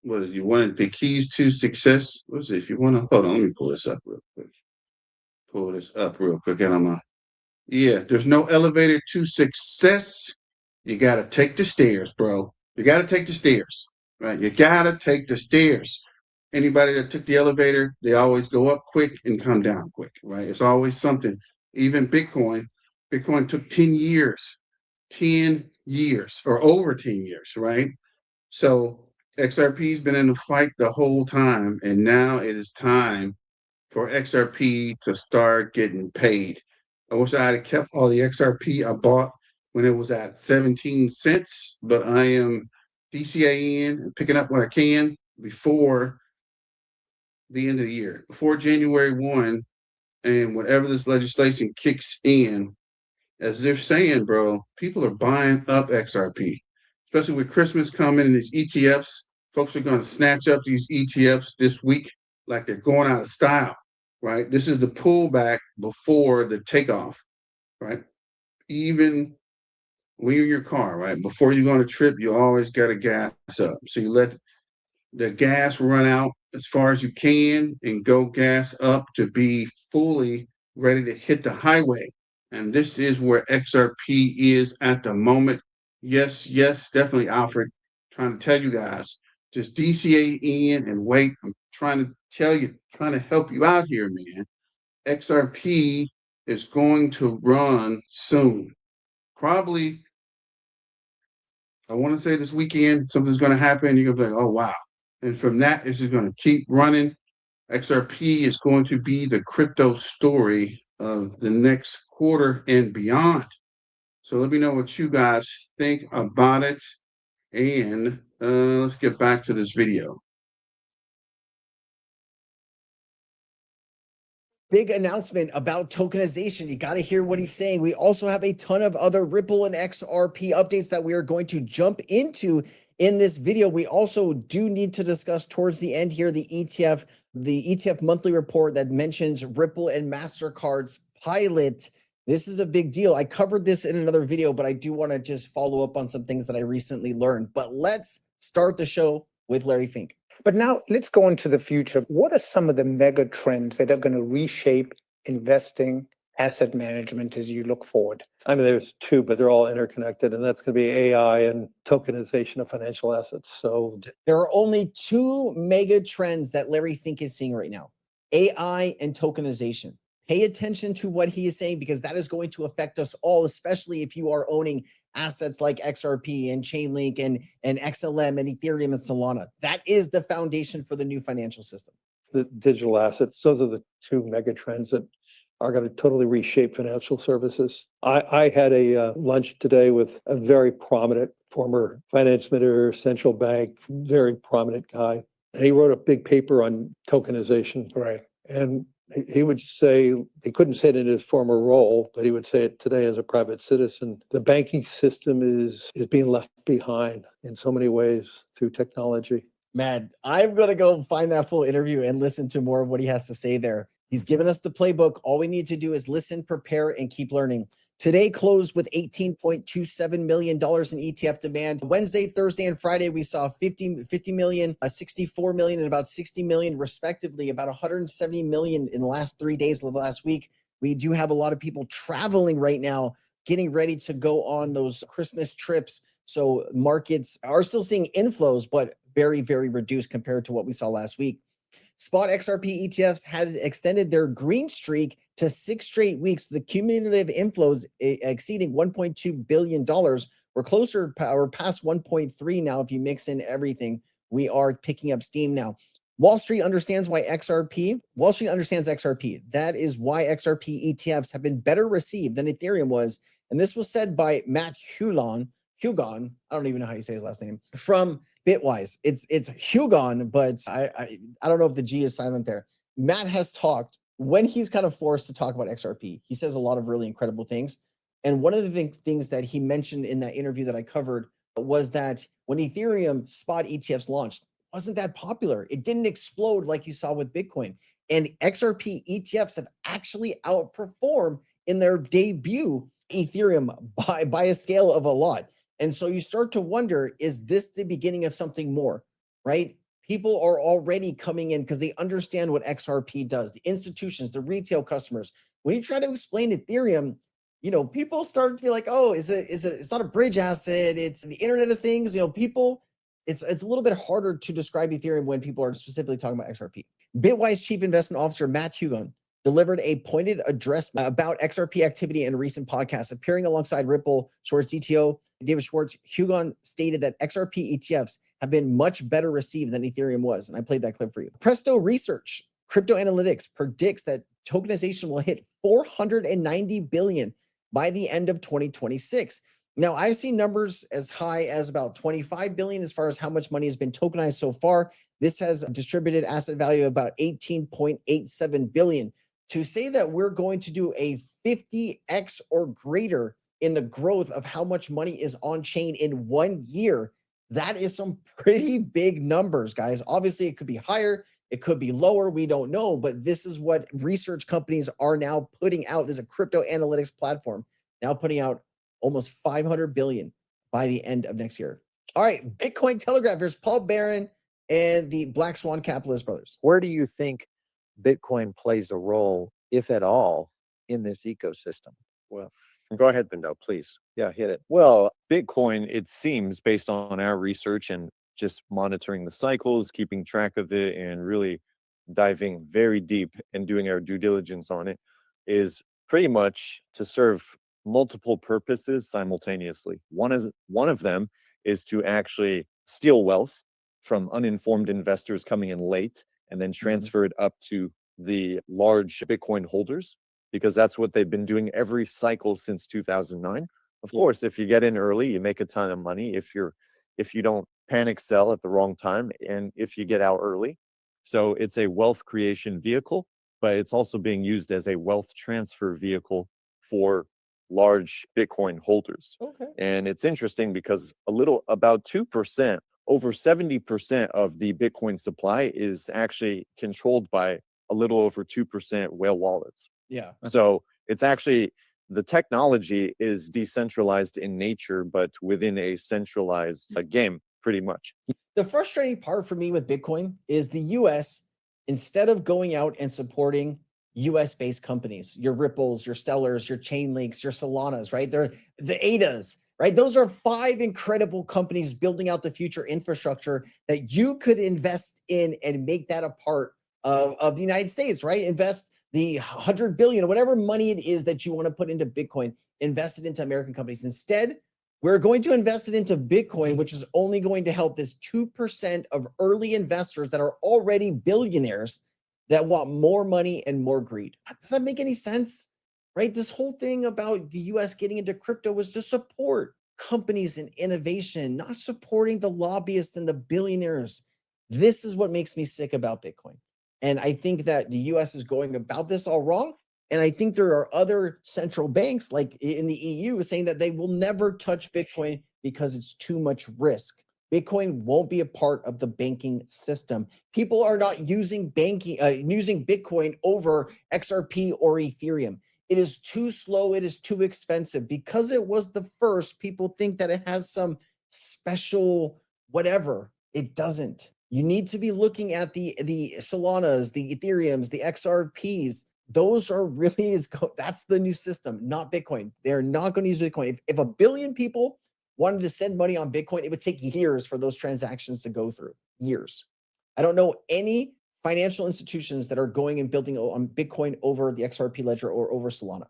what is you wanted the keys to success? What is it? If you want to hold on, let me pull this up real quick. Pull this up real quick, and there's no elevator to success. You got to take the stairs, bro. You got to take the stairs, right? You got to take the stairs. Anybody that took the elevator, they always go up quick and come down quick, right? It's always something. Even Bitcoin took 10 years, 10 years or over 10 years, right? So XRP's been in the fight the whole time, and now it is time for XRP to start getting paid. I wish I had kept all the XRP I bought when it was at 17 cents, but I am DCAing and picking up what I can before the end of the year, before January 1, and whatever this legislation kicks in, as they're saying, bro, people are buying up XRP, especially with Christmas coming and these ETFs. Folks are going to snatch up these ETFs this week like they're going out of style, right? This is the pullback before the takeoff, right? Even when you're in your car, right? Before you go on a trip, you always got to gas up. So you let the gas run out as far as you can and go gas up to be fully ready to hit the highway. And this is where XRP is at the moment. Yes, definitely, Alfred. Trying to tell you guys, just DCA in and wait. I'm trying to tell you, trying to help you out here, man. XRP is going to run soon. Probably, I want to say this weekend, something's going to happen. You're going to be like, oh, wow. And from that, it's just going to keep running. XRP is going to be the crypto story of the next quarter and beyond. So let me know what you guys think about it. And let's get back to this video. Big announcement about tokenization. You got to hear what he's saying. We also have a ton of other Ripple and XRP updates that we are going to jump into in this video. We also do need to discuss towards the end here the ETF monthly report that mentions Ripple and MasterCard's pilot. This is a big deal. I covered this in another video, but I do want to just follow up on some things that I recently learned. But let's start the show with Larry Fink. But now let's go into the future. What are some of the mega trends that are going to reshape investing, asset management as you look forward? I mean, there's two, but they're all interconnected, and that's going to be AI and tokenization of financial assets. So there are only two mega trends that Larry Fink is seeing right now: AI and tokenization. Pay attention to what he is saying, because that is going to affect us all, especially if you are owning assets like XRP and Chainlink and XLM and Ethereum and Solana. That is the foundation for the new financial system. The digital assets, those are the two mega trends that are going to totally reshape financial services. I had a lunch today with a very prominent former finance minister, central bank, very prominent guy. And he wrote a big paper on tokenization. Right. And He would say, he couldn't say it in his former role, but he would say it today as a private citizen. The banking system is being left behind in so many ways through technology. Man, I'm going to go find that full interview and listen to more of what he has to say there. He's given us the playbook. All we need to do is listen, prepare, and keep learning. Today closed with $18.27 million in ETF demand. Wednesday, Thursday, and Friday, we saw 50 million, 64 million, and about 60 million respectively, about 170 million in the last 3 days of the last week. We do have a lot of people traveling right now, getting ready to go on those Christmas trips. So markets are still seeing inflows, but very, very reduced compared to what we saw last week. Spot XRP ETFs has extended their green streak to 6 straight weeks, the cumulative inflows exceeding $1.2 billion. We're closer or past 1.3 now. If you mix in everything, we are picking up steam now. Wall Street understands XRP. That is why XRP ETFs have been better received than Ethereum was. And this was said by Matt Hugon. I don't even know how you say his last name, from Bitwise. It's Hugon, but I don't know if the G is silent there. Matt has talked, when he's kind of forced to talk about XRP, he says a lot of really incredible things. And one of the things that he mentioned in that interview that I covered was that when Ethereum spot ETFs launched, wasn't that popular. It didn't explode like you saw with Bitcoin. And XRP ETFs have actually outperformed in their debut Ethereum by a scale of a lot. And so you start to wonder, is this the beginning of something more, right? People are already coming in because they understand what XRP does, the institutions, the retail customers. When you try to explain Ethereum, people start to be like, oh, it's not a bridge asset, it's the Internet of Things. People, it's a little bit harder to describe Ethereum when people are specifically talking about XRP. Bitwise Chief Investment Officer Matt Hugon delivered a pointed address about XRP activity in a recent podcast, appearing alongside Ripple Schwartz CTO David Schwartz. Hugon stated that XRP ETFs have been much better received than Ethereum was, and I played that clip for you. Presto Research, crypto analytics, predicts that tokenization will hit 490 billion by the end of 2026. Now, I've seen numbers as high as about 25 billion as far as how much money has been tokenized so far. This has a distributed asset value of about 18.87 billion. To say that we're going to do a 50x or greater in the growth of how much money is on chain in 1 year, that is some pretty big numbers, guys. Obviously, it could be higher, it could be lower, we don't know, but this is what research companies are now putting out. There's a crypto analytics platform now putting out almost 500 billion by the end of next year. All right, Bitcoin Telegraph. Here's Paul Barron and the Black Swan Capitalist brothers. Where do you think Bitcoin plays a role, if at all, in this ecosystem? Well, go ahead, Bendo, please. Yeah, hit it. Well, Bitcoin, it seems, based on our research and just monitoring the cycles, keeping track of it, and really diving very deep and doing our due diligence on it, is pretty much to serve multiple purposes simultaneously. One of them is to actually steal wealth from uninformed investors coming in late and then transfer it up to the large Bitcoin holders, because that's what they've been doing every cycle since 2009. Of course, if you get in early, you make a ton of money. If you don't panic sell at the wrong time, and if you get out early. So it's a wealth creation vehicle, but it's also being used as a wealth transfer vehicle for large Bitcoin holders. Okay. And it's interesting because about 2%, over 70% of the Bitcoin supply is actually controlled by a little over 2% whale wallets. Yeah. So it's actually, the technology is decentralized in nature, but within a centralized game, pretty much. The frustrating part for me with Bitcoin is the US, instead of going out and supporting US based companies, your Ripples, your Stellars, your Chainlinks, your Solanas, right? They're the ADAs, right? Those are 5 incredible companies building out the future infrastructure that you could invest in and make that a part of the United States, right? Invest the 100 billion or whatever money it is that you want to put into Bitcoin, invest it into American companies. Instead, we're going to invest it into Bitcoin, which is only going to help this 2% of early investors that are already billionaires that want more money and more greed. Does that make any sense? Right? This whole thing about the US getting into crypto was to support companies and innovation, not supporting the lobbyists and the billionaires. This is what makes me sick about Bitcoin. And I think that the US is going about this all wrong. And I think there are other central banks, like in the EU, saying that they will never touch Bitcoin because it's too much risk. Bitcoin won't be a part of the banking system. People are not using using Bitcoin over XRP or Ethereum. It is too slow. It is too expensive. Because it was the first, people think that it has some special whatever. It doesn't. You need to be looking at the Solanas, the Ethereums, the XRPs. Those are really, that's the new system, not Bitcoin. They're not going to use Bitcoin. If a billion people wanted to send money on Bitcoin, it would take years for those transactions to go through. Years. I don't know any financial institutions that are going and building on Bitcoin over the XRP ledger or over Solana.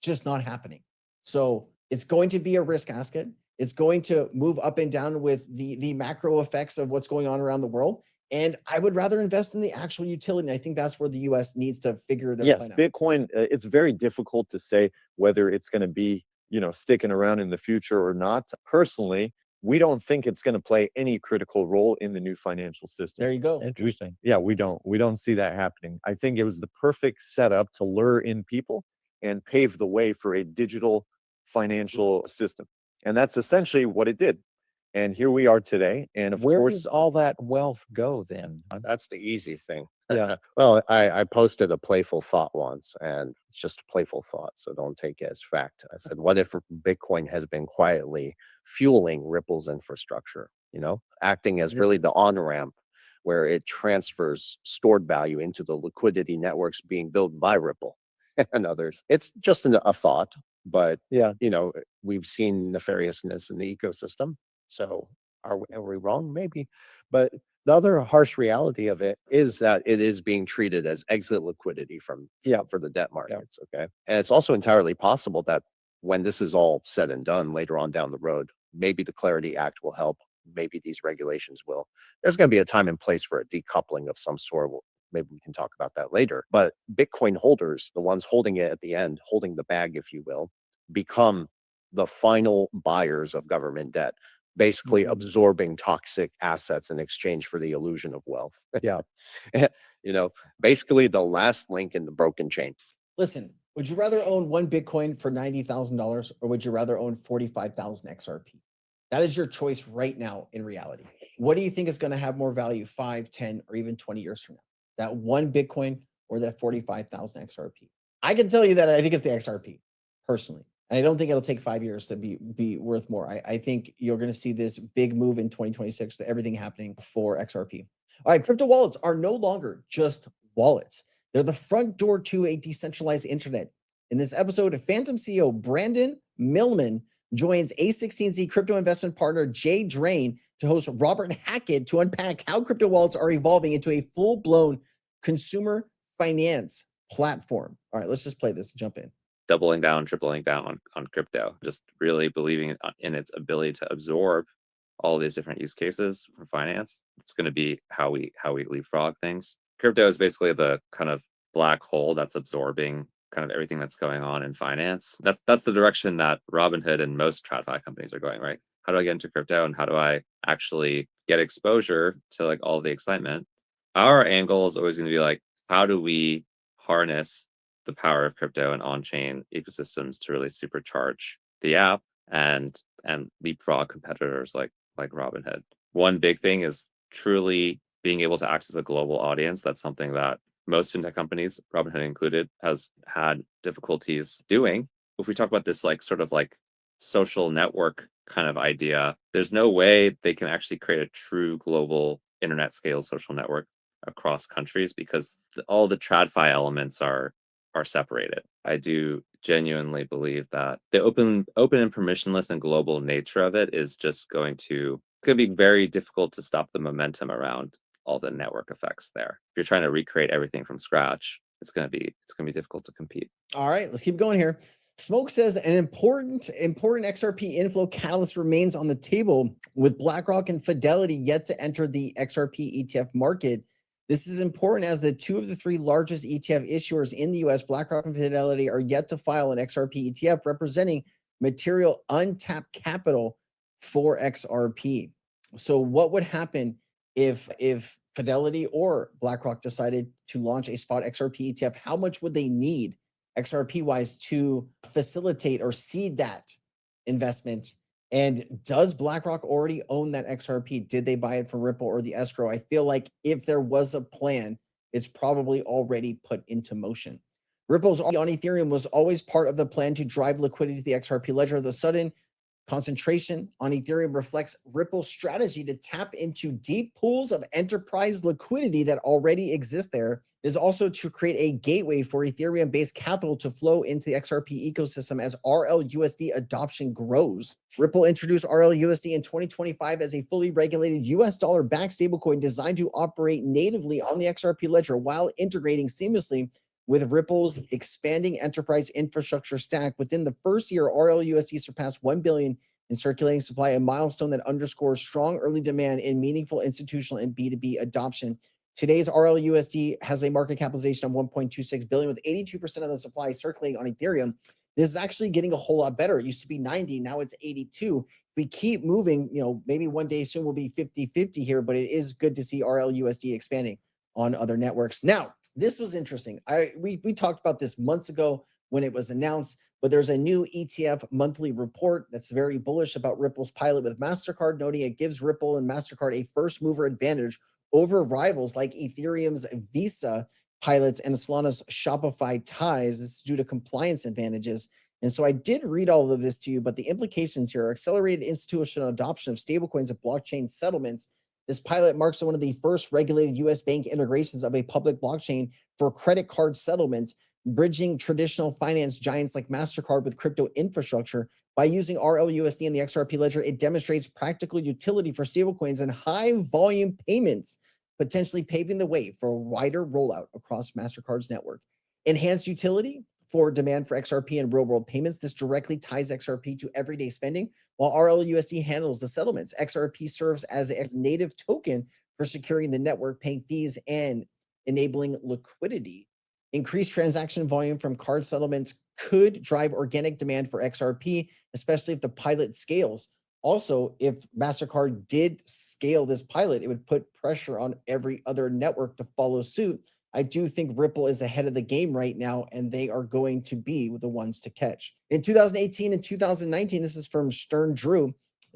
Just not happening. So it's going to be a risk asset. It's going to move up and down with the macro effects of what's going on around the world. And I would rather invest in the actual utility. And I think that's where the US needs to figure their plan out. Bitcoin, it's very difficult to say whether it's going to be, sticking around in the future or not. Personally, we don't think it's going to play any critical role in the new financial system. There you go. Interesting. Yeah, we don't see that happening. I think it was the perfect setup to lure in people and pave the way for a digital financial system. And that's essentially what it did. And here we are today. And of Where course, does all that wealth go then? That's the easy thing. Yeah. Well, I posted a playful thought once, and it's just a playful thought, so don't take it as fact. I said, what if Bitcoin has been quietly fueling Ripple's infrastructure, acting as really the on-ramp where it transfers stored value into the liquidity networks being built by Ripple and others. It's just a thought, but we've seen nefariousness in the ecosystem. So are we wrong? Maybe. But the other harsh reality of it is that it is being treated as exit liquidity for the debt markets. Okay. And it's also entirely possible that when this is all said and done later on down the road, maybe the Clarity Act will help. Maybe these regulations will. There's going to be a time and place for a decoupling of some sort. Maybe we can talk about that later. But Bitcoin holders, the ones holding it at the end, holding the bag, if you will, become the final buyers of government debt, basically absorbing toxic assets in exchange for the illusion of wealth. Yeah. Basically the last link in the broken chain. Listen, would you rather own one Bitcoin for $90,000 or would you rather own 45,000 XRP? That is your choice right now in reality. What do you think is going to have more value 5, 10, or even 20 years from now? That one Bitcoin or that 45,000 XRP? I can tell you that I think it's the XRP personally. And I don't think it'll take 5 years to be worth more. I think you're going to see this big move in 2026, everything happening for XRP. All right, crypto wallets are no longer just wallets. They're the front door to a decentralized internet. In this episode, Phantom CEO Brandon Millman joins A16Z crypto investment partner Jay Drain to host Robert Hackett to unpack how crypto wallets are evolving into a full-blown consumer finance platform. All right, let's just play this, jump in. Doubling down, tripling down on crypto, just really believing in its ability to absorb all these different use cases for finance. It's going to be how we leapfrog things. Crypto is basically the kind of black hole that's absorbing kind of everything that's going on in finance. That's the direction that Robinhood and most TradFi companies are going, right? How do I get into crypto and how do I actually get exposure to like all the excitement? Our angle is always going to be like, how do we harness the power of crypto and on-chain ecosystems to really supercharge the app and leapfrog competitors like Robinhood. One big thing is truly being able to access a global audience. That's something that most fintech companies, Robinhood included, has had difficulties doing. If we talk about this like sort of like social network kind of idea, there's no way they can actually create a true global internet scale social network across countries because all the TradFi elements are separated. I do genuinely believe that the open and permissionless and global nature of it is just going to be very difficult to stop the momentum around all the network effects there. If you're trying to recreate everything from scratch, it's going to be difficult to compete. All right, let's keep going here. Smoke says an important XRP inflow catalyst remains on the table with BlackRock and Fidelity yet to enter the XRP ETF market. This is important as the two of the three largest ETF issuers in the US, BlackRock and Fidelity, are yet to file an XRP ETF representing material untapped capital for XRP. So what would happen if Fidelity or BlackRock decided to launch a spot XRP ETF, how much would they need XRP wise to facilitate or seed that investment? And does BlackRock already own that XRP? Did they buy it from Ripple or the escrow? I feel like if there was a plan, it's probably already put into motion. Ripple's on Ethereum was always part of the plan to drive liquidity to the XRP ledger. The sudden concentration on Ethereum reflects Ripple's strategy to tap into deep pools of enterprise liquidity that already exist there. It is also to create a gateway for Ethereum-based capital to flow into the XRP ecosystem as RLUSD adoption grows. Ripple introduced RLUSD in 2025 as a fully regulated US dollar-backed stablecoin designed to operate natively on the XRP ledger while integrating seamlessly with Ripple's expanding enterprise infrastructure stack. Within the first year, RLUSD surpassed 1 billion in circulating supply, a milestone that underscores strong early demand in meaningful institutional and B2B adoption. Today's RLUSD has a market capitalization of 1.26 billion, with 82% of the supply circulating on Ethereum. This is actually getting a whole lot better. It used to be 90, now it's 82. We keep moving, maybe one day soon will be 50-50 here, but it is good to see RLUSD expanding on other networks. Now, this was interesting. We talked about this months ago when it was announced, but there's a new ETF monthly report that's very bullish about Ripple's pilot with MasterCard, noting it gives Ripple and MasterCard a first mover advantage over rivals like Ethereum's Visa pilots and Solana's Shopify ties. This is due to compliance advantages. And so I did read all of this to you, but the implications here are accelerated institutional adoption of stablecoins and blockchain settlements. This pilot marks one of the first regulated US bank integrations of a public blockchain for credit card settlements, bridging traditional finance giants like MasterCard with crypto infrastructure. By using RLUSD and the XRP ledger, it demonstrates practical utility for stablecoins and high volume payments, potentially paving the way for a wider rollout across MasterCard's network. Enhanced utility for demand for XRP and real-world payments. This directly ties XRP to everyday spending, while RLUSD handles the settlements. XRP serves as a native token for securing the network, paying fees, and enabling liquidity. Increased transaction volume from card settlements could drive organic demand for XRP, especially if the pilot scales. Also, if MasterCard did scale this pilot, it would put pressure on every other network to follow suit. I do think Ripple is ahead of the game right now, and they are going to be the ones to catch. In 2018 and 2019, this is from Stern Drew,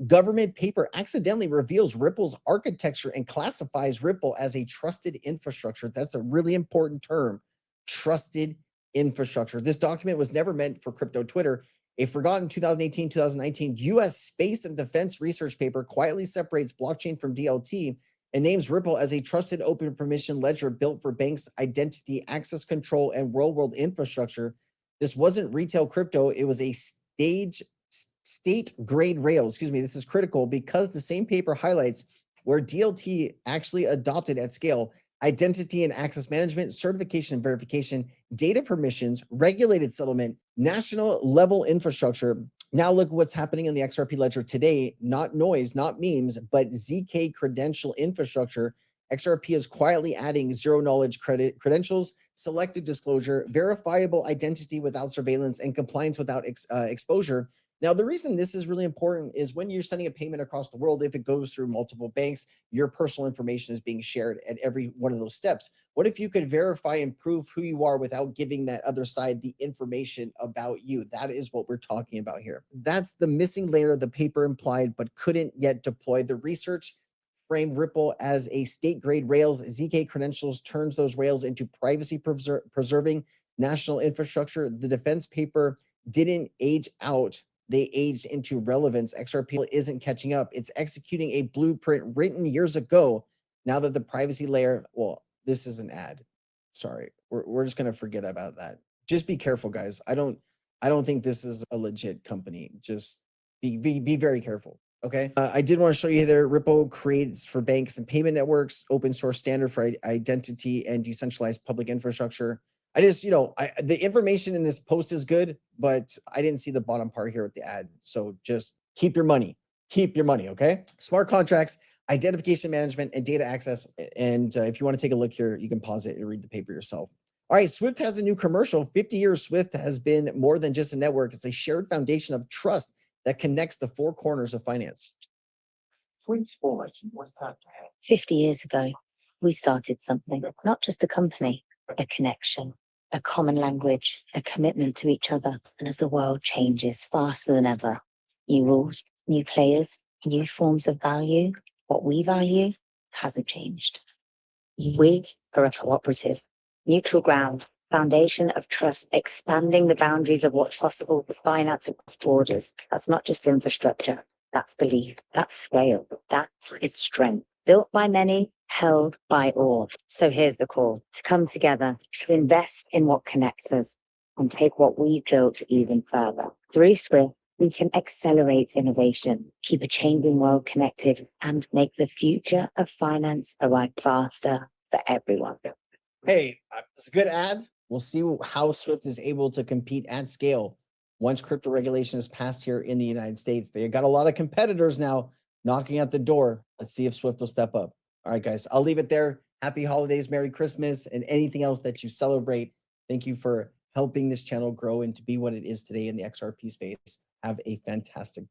government paper accidentally reveals Ripple's architecture and classifies Ripple as a trusted infrastructure. That's a really important term, trusted infrastructure. This document was never meant for crypto Twitter. A forgotten 2018-2019 US space and defense research paper quietly separates blockchain from DLT and names Ripple as a trusted open permission ledger built for banks' identity, access control, and real-world infrastructure. This wasn't retail crypto. It was a state-grade rail. This is critical because the same paper highlights where DLT actually adopted at scale identity and access management, certification and verification, data permissions, regulated settlement, national level infrastructure. Now look at what's happening in the XRP ledger today, not noise, not memes, but ZK credential infrastructure. XRP is quietly adding zero knowledge credentials, selective disclosure, verifiable identity without surveillance, and compliance without exposure. Now, the reason this is really important is when you're sending a payment across the world, if it goes through multiple banks, your personal information is being shared at every one of those steps. What if you could verify and prove who you are without giving that other side the information about you? That is what we're talking about here. That's the missing layer the paper implied, but couldn't yet deploy. The research framed Ripple as a state-grade rails. ZK credentials turns those rails into privacy preserving national infrastructure. The defense paper didn't age out. They aged into relevance. XRP isn't catching up. It's executing a blueprint written years ago. Now that the privacy layer, well, this is an ad. Sorry, we're just gonna forget about that. Just be careful, guys. I don't think this is a legit company. Just be very careful. Okay. I did want to show you there. Ripple creates for banks and payment networks, open source standard for identity and decentralized public infrastructure. I just, the information in this post is good, but I didn't see the bottom part here with the ad. So just keep your money, okay? Smart contracts, identification management, and data access. And if you want to take a look here, you can pause it and read the paper yourself. All right, Swift has a new commercial. 50 years, Swift has been more than just a network. It's a shared foundation of trust that connects the four corners of finance. 50 years ago, we started something, not just a company, a connection, a common language, a commitment to each other. And as the world changes faster than ever, new rules, new players, new forms of value, what we value hasn't changed. We are a cooperative, neutral ground, foundation of trust, expanding the boundaries of what's possible with finance across borders. That's not just infrastructure. That's belief. That's scale. That's its strength. Built by many, held by all. So here's the call to come together, to invest in what connects us and take what we've built even further. Through Swift, we can accelerate innovation, keep a changing world connected, and make the future of finance arrive faster for everyone. Hey, it's a good ad. We'll see how Swift is able to compete at scale once crypto regulation is passed here in the United States. They got a lot of competitors now knocking at the door. Let's see if Swift will step up. All right, guys, I'll leave it there. Happy holidays, Merry Christmas, and anything else that you celebrate. Thank you for helping this channel grow and to be what it is today in the XRP space. Have a fantastic day.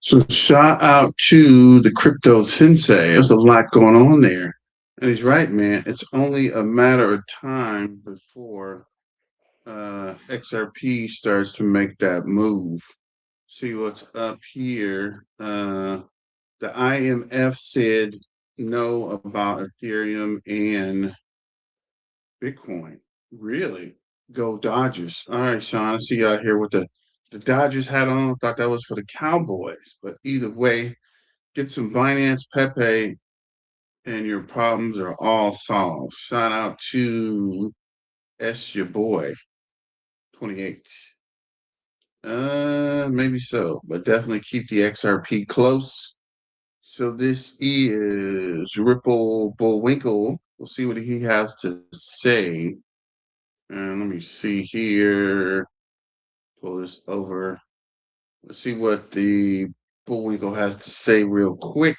So shout out to the crypto sensei. There's a lot going on there. And he's right, man. It's only a matter of time before XRP starts to make that move. See what's up here. The IMF said no about Ethereum and Bitcoin. Really? Go Dodgers. All right, Sean. I see you out here with the Dodgers hat on. Thought that was for the Cowboys. But either way, get some Binance Pepe and your problems are all solved. Shout out to your boy, 28. Maybe so, but definitely keep the XRP close. So this is Ripple Bullwinkle. We'll see what he has to say. And let me see here. Pull this over. Let's see what the Bullwinkle has to say real quick.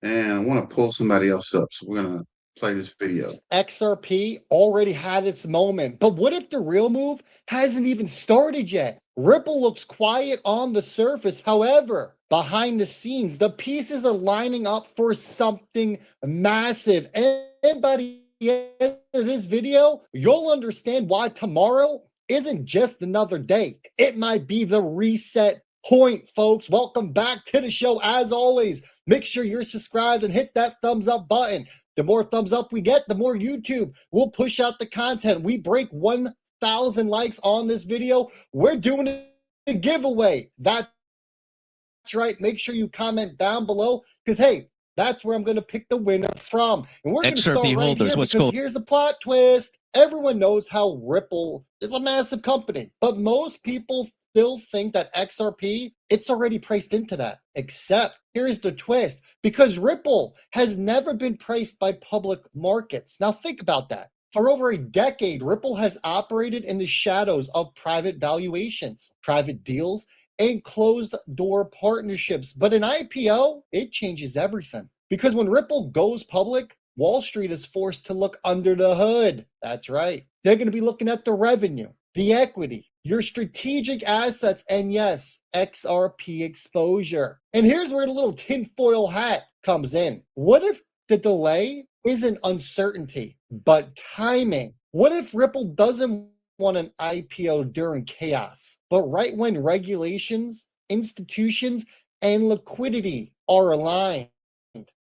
And I want to pull somebody else up. So we're going to play this video. XRP already had its moment, but what if the real move hasn't even started yet? Ripple looks quiet on the surface. However, behind the scenes, the pieces are lining up for something massive. And by the end of this video, you'll understand why tomorrow isn't just another day. It might be the reset point, folks. Welcome back to the show. As always, make sure you're subscribed and hit that thumbs up button. The more thumbs up we get, the more YouTube will push out the content. We break 1,000 likes on this video. We're doing a giveaway. That's right. Make sure you comment down below because, hey, that's where I'm going to pick the winner from. And we're going to start right here because here's the plot twist. Everyone knows how Ripple is a massive company, but most people still think that XRP, it's already priced into that. Except here's the twist, because Ripple has never been priced by public markets. Now think about that. For over a decade, Ripple has operated in the shadows of private valuations, private deals, and closed door partnerships. But an IPO, it changes everything. Because when Ripple goes public, Wall Street is forced to look under the hood. That's right. They're going to be looking at the revenue, the equity, your strategic assets, and yes, XRP exposure. And here's where the little tinfoil hat comes in. What if the delay isn't uncertainty, but timing? What if Ripple doesn't want an IPO during chaos, but right when regulations, institutions, and liquidity are aligned?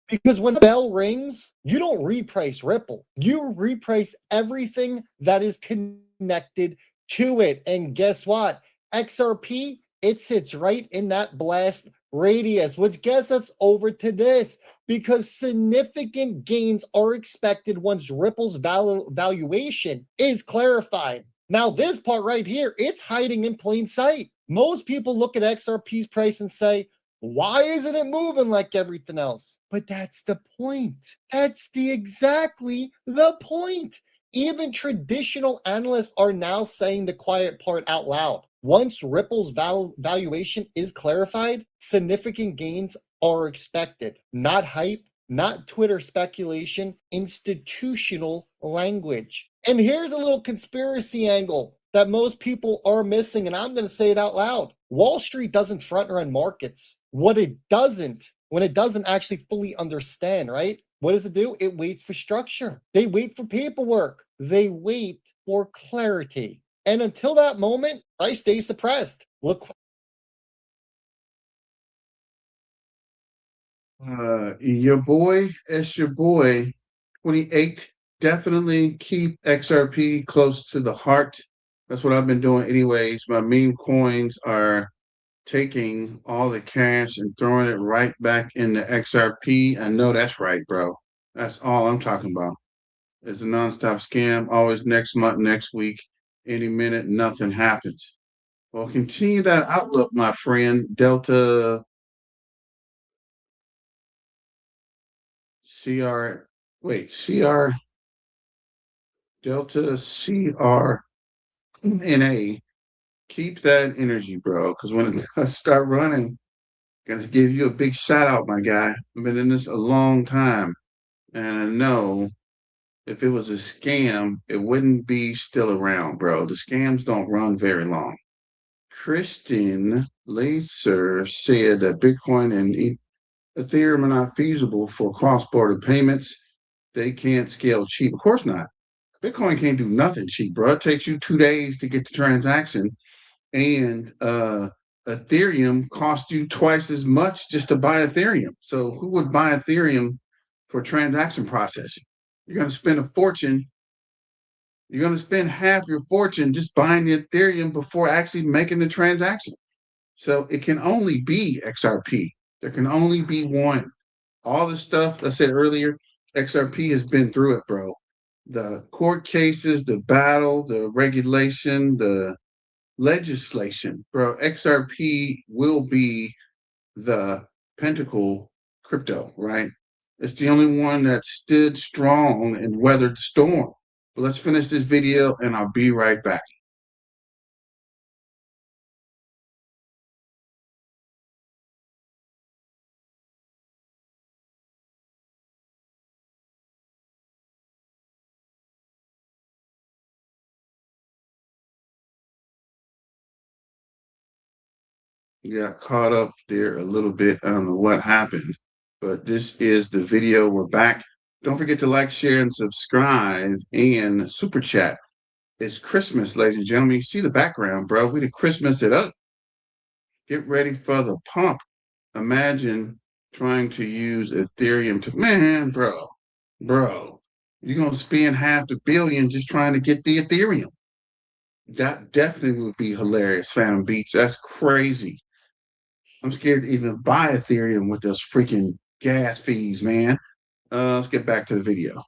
Because when the bell rings, you don't reprice Ripple. You reprice everything that is connected to it. And guess what? XRP, it sits right in that blast radius, which gets us over to this, because significant gains are expected once Ripple's valuation is clarified. Now, this part right here, it's hiding in plain sight. Most people look at XRP's price and say, why isn't it moving like everything else? But that's the point. That's exactly the point. Even traditional analysts are now saying the quiet part out loud. Once Ripple's valuation is clarified, significant gains are expected. Not hype, not Twitter speculation, institutional language. And here's a little conspiracy angle. that most people are missing, and I'm going to say it out loud. Wall Street doesn't front run markets. When it doesn't actually fully understand, right? What does it do? It waits for structure. They wait for paperwork. They wait for clarity. And until that moment, price stays suppressed. Look. Your boy, it's your boy, 28. Definitely keep XRP close to the heart. That's what I've been doing anyways. My meme coins are taking all the cash and throwing it right back into XRP. I know that's right, bro. That's all I'm talking about. It's a nonstop scam. Always next month, next week, any minute, nothing happens. Well, continue that outlook, my friend. Delta CR, wait, CR, Delta CRNA. Keep that energy, bro, because when it does start running, gotta give you a big shout out, my guy. I've been in this a long time, and I know if it was a scam, it wouldn't be still around, bro. The scams don't run very long. Christian Lacer said that Bitcoin and Ethereum are not feasible for cross-border payments. They can't scale cheap. Of course not. Bitcoin can't do nothing cheap, bro. It takes you 2 days to get the transaction, and Ethereum costs you twice as much just to buy Ethereum. So who would buy Ethereum for transaction processing? You're going to spend a fortune. You're going to spend half your fortune just buying the Ethereum before actually making the transaction. So it can only be XRP. There can only be one. All the stuff I said earlier, XRP has been through it, bro. The court cases, the battle, the regulation, the legislation, bro. XRP will be the Pentacle crypto, right? It's the only one that stood strong and weathered the storm. But let's finish this video and I'll be right back. Got caught up there a little bit. I don't know what happened, but this is the video. We're back. Don't forget to like, share, and subscribe and super chat. It's Christmas, ladies and gentlemen. You see the background, bro. We did Christmas it up. Get ready for the pump. Imagine trying to use Ethereum to, man, bro, you're going to spend $500 million just trying to get the Ethereum. That definitely would be hilarious, Phantom Beats. That's crazy. I'm scared to even buy Ethereum with those freaking gas fees, man. Let's get back to the video.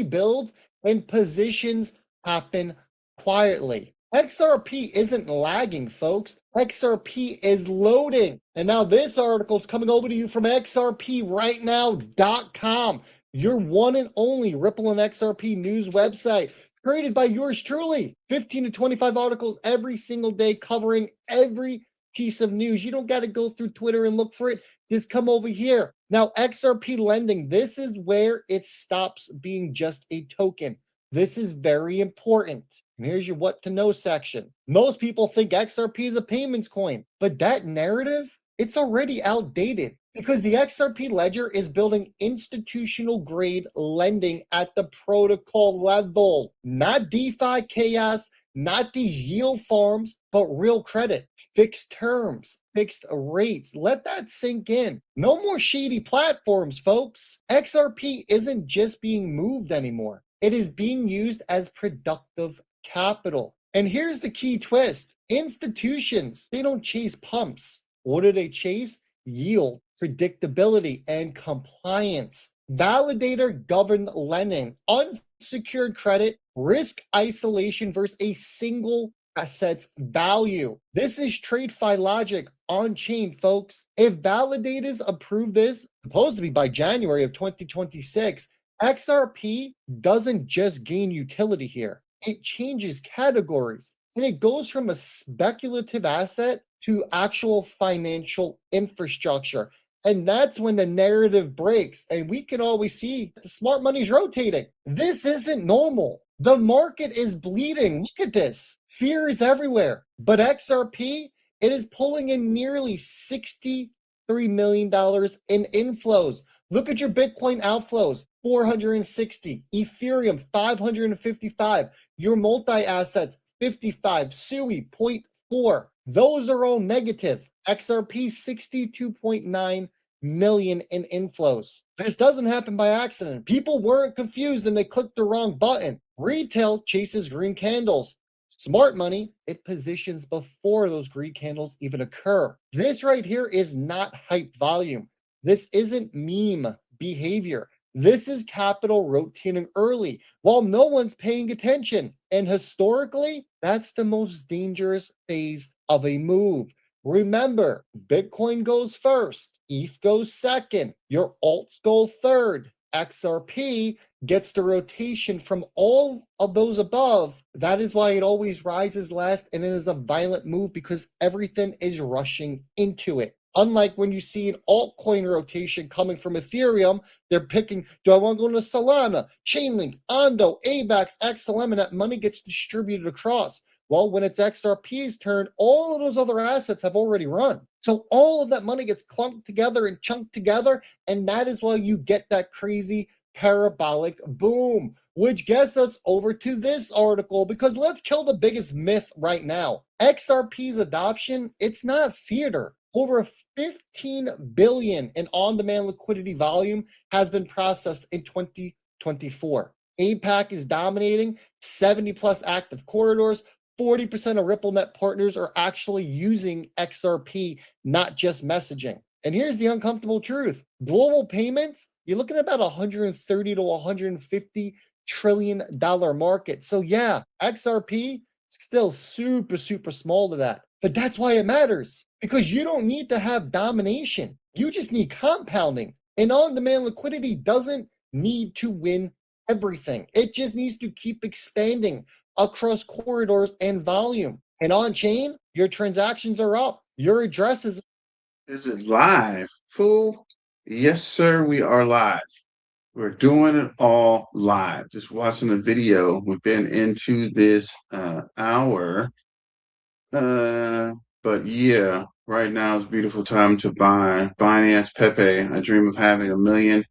Builds and positions happen quietly. XRP isn't lagging, folks. XRP is loading. And now this article is coming over to you from XRPrightnow.com, your one and only Ripple and XRP news website, created by yours truly. 15 to 25 articles every single day covering every piece of news. You don't got to go through Twitter and look for it. Just come over here. Now, XRP lending, this is where it stops being just a token. This is very important. And here's your what to know section. Most people think XRP is a payments coin, but that narrative, it's already outdated because the XRP ledger is building institutional grade lending at the protocol level, not DeFi chaos, not these yield farms, but real credit, fixed terms, fixed rates. Let that sink in. No more shady platforms, folks. XRP isn't just being moved anymore. It is being used as productive capital. And here's the key twist. Institutions, they don't chase pumps. What do they chase? Yield, predictability, and compliance. Validator governed lending, unsecured credit, risk isolation versus a single asset's value. This is TradeFi logic on chain, folks. If validators approve this, supposed to be by January of 2026, XRP doesn't just gain utility here. It changes categories and it goes from a speculative asset to actual financial infrastructure. And that's when the narrative breaks. And we can always see the smart money's rotating. This isn't normal. The market is bleeding. Look at this. Fear is everywhere. But XRP, it is pulling in nearly $63 million in inflows. Look at your Bitcoin outflows, 460, Ethereum, 555, your multi-assets, 55, SUI, 0.4. Those are all negative. XRP, 62.9 million in inflows. This doesn't happen by accident. People weren't confused and they clicked the wrong button. Retail chases green candles. Smart money, it positions before those green candles even occur. This right here is not hype volume. This isn't meme behavior. This is capital rotating early while no one's paying attention. And historically, that's the most dangerous phase of a move. Remember, Bitcoin goes first, ETH goes second, your alts go third. XRP gets the rotation from all of those above. That is why it always rises last and it is a violent move because everything is rushing into it. Unlike when you see an altcoin rotation coming from Ethereum, they're picking, do I want to go to Solana, Chainlink, Ondo, AVAX, XLM, and that money gets distributed across. Well, when it's XRP's turn, all of those other assets have already run. So all of that money gets clumped together and chunked together, and that is why you get that crazy parabolic boom, which gets us over to this article, because let's kill the biggest myth right now. XRP's adoption, it's not theater. Over 15 billion in on-demand liquidity volume has been processed in 2024. APAC is dominating, 70 plus active corridors, 40% of RippleNet partners are actually using XRP, not just messaging. And here's the uncomfortable truth. Global payments, you're looking at about 130 to 150 trillion dollar market. So yeah, XRP still super small to that. But that's why it matters, because you don't need to have domination. You just need compounding. And on-demand liquidity doesn't need to win everything. It just needs to keep expanding across corridors and volume. And on chain, your transactions are up. Your addresses. Is it live, fool? Yes, sir, we are live. We're doing it all live. Just watching the video. We've been into this hour. But yeah, right now is a beautiful time to buy Binance Pepe. I dream of having 1 million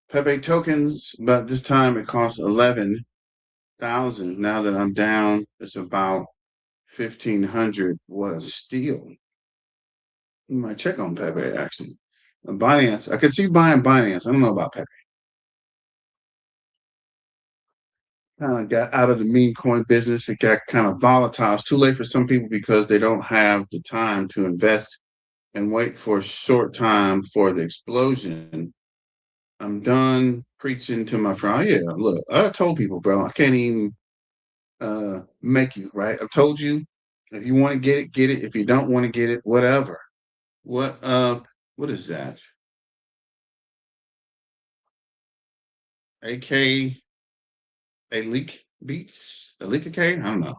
Pepe tokens, but this time it costs 11,000. Now that I'm down, it's about 1,500. What a steal. You might check on Pepe actually. Binance, I could see buying Binance. I don't know about Pepe. Kind of got out of the meme coin business. It got kind of volatile. It's too late for some people because they don't have the time to invest and wait for a short time for the explosion. I'm done preaching to my friend. Oh, yeah, look, I told people, bro, I can't even make you, right? I've told you, if you want to get it, get it. If you don't want to get it, whatever. What is that? AK a leak beats? A leak AK? I don't know.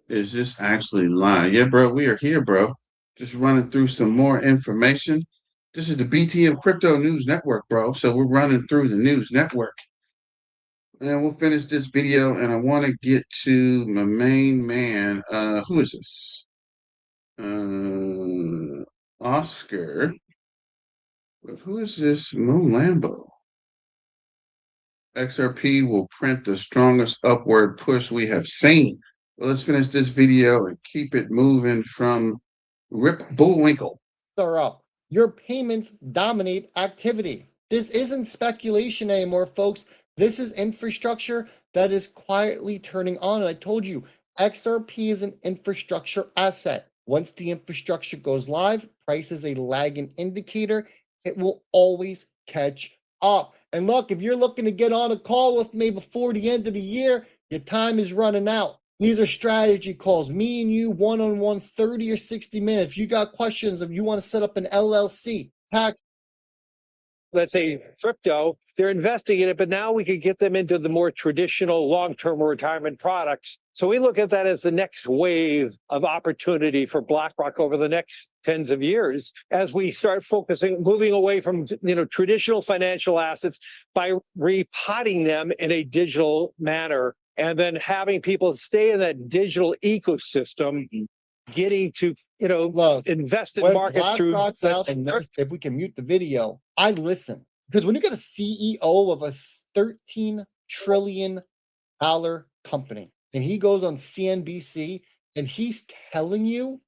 Is this actually live? Yeah, bro, we are here, bro. Just running through some more information. This is the BTM Crypto News Network, bro. So we're running through the news network. And we'll finish this video, and I want to get to my main man. Who is this? Oscar. But who is this Mo Lambo? XRP will print the strongest upward push we have seen. Well, let's finish this video and keep it moving from Rip Bullwinkle. Are up. Your payments dominate activity. This isn't speculation anymore, folks. This is infrastructure that is quietly turning on. And I told you, XRP is an infrastructure asset. Once the infrastructure goes live, price is a lagging indicator. It will always catch up. And look, if you're looking to get on a call with me before the end of the year, your time is running out. These are strategy calls. Me and you, one-on-one, 30 or 60 minutes. If you got questions, if you want to set up an LLC, tax, let's say crypto, they're investing in it, but now we could get them into the more traditional long-term retirement products. So we look at that as the next wave of opportunity for BlackRock over the next tens of years as we start focusing, moving away from traditional financial assets by repotting them in a digital manner, and then having people stay in that digital ecosystem, getting to Look, invest in when markets through. BlackRock's out, and if we can mute the video, I listen. Because when you get a CEO of a $13 trillion company and he goes on CNBC and he's telling you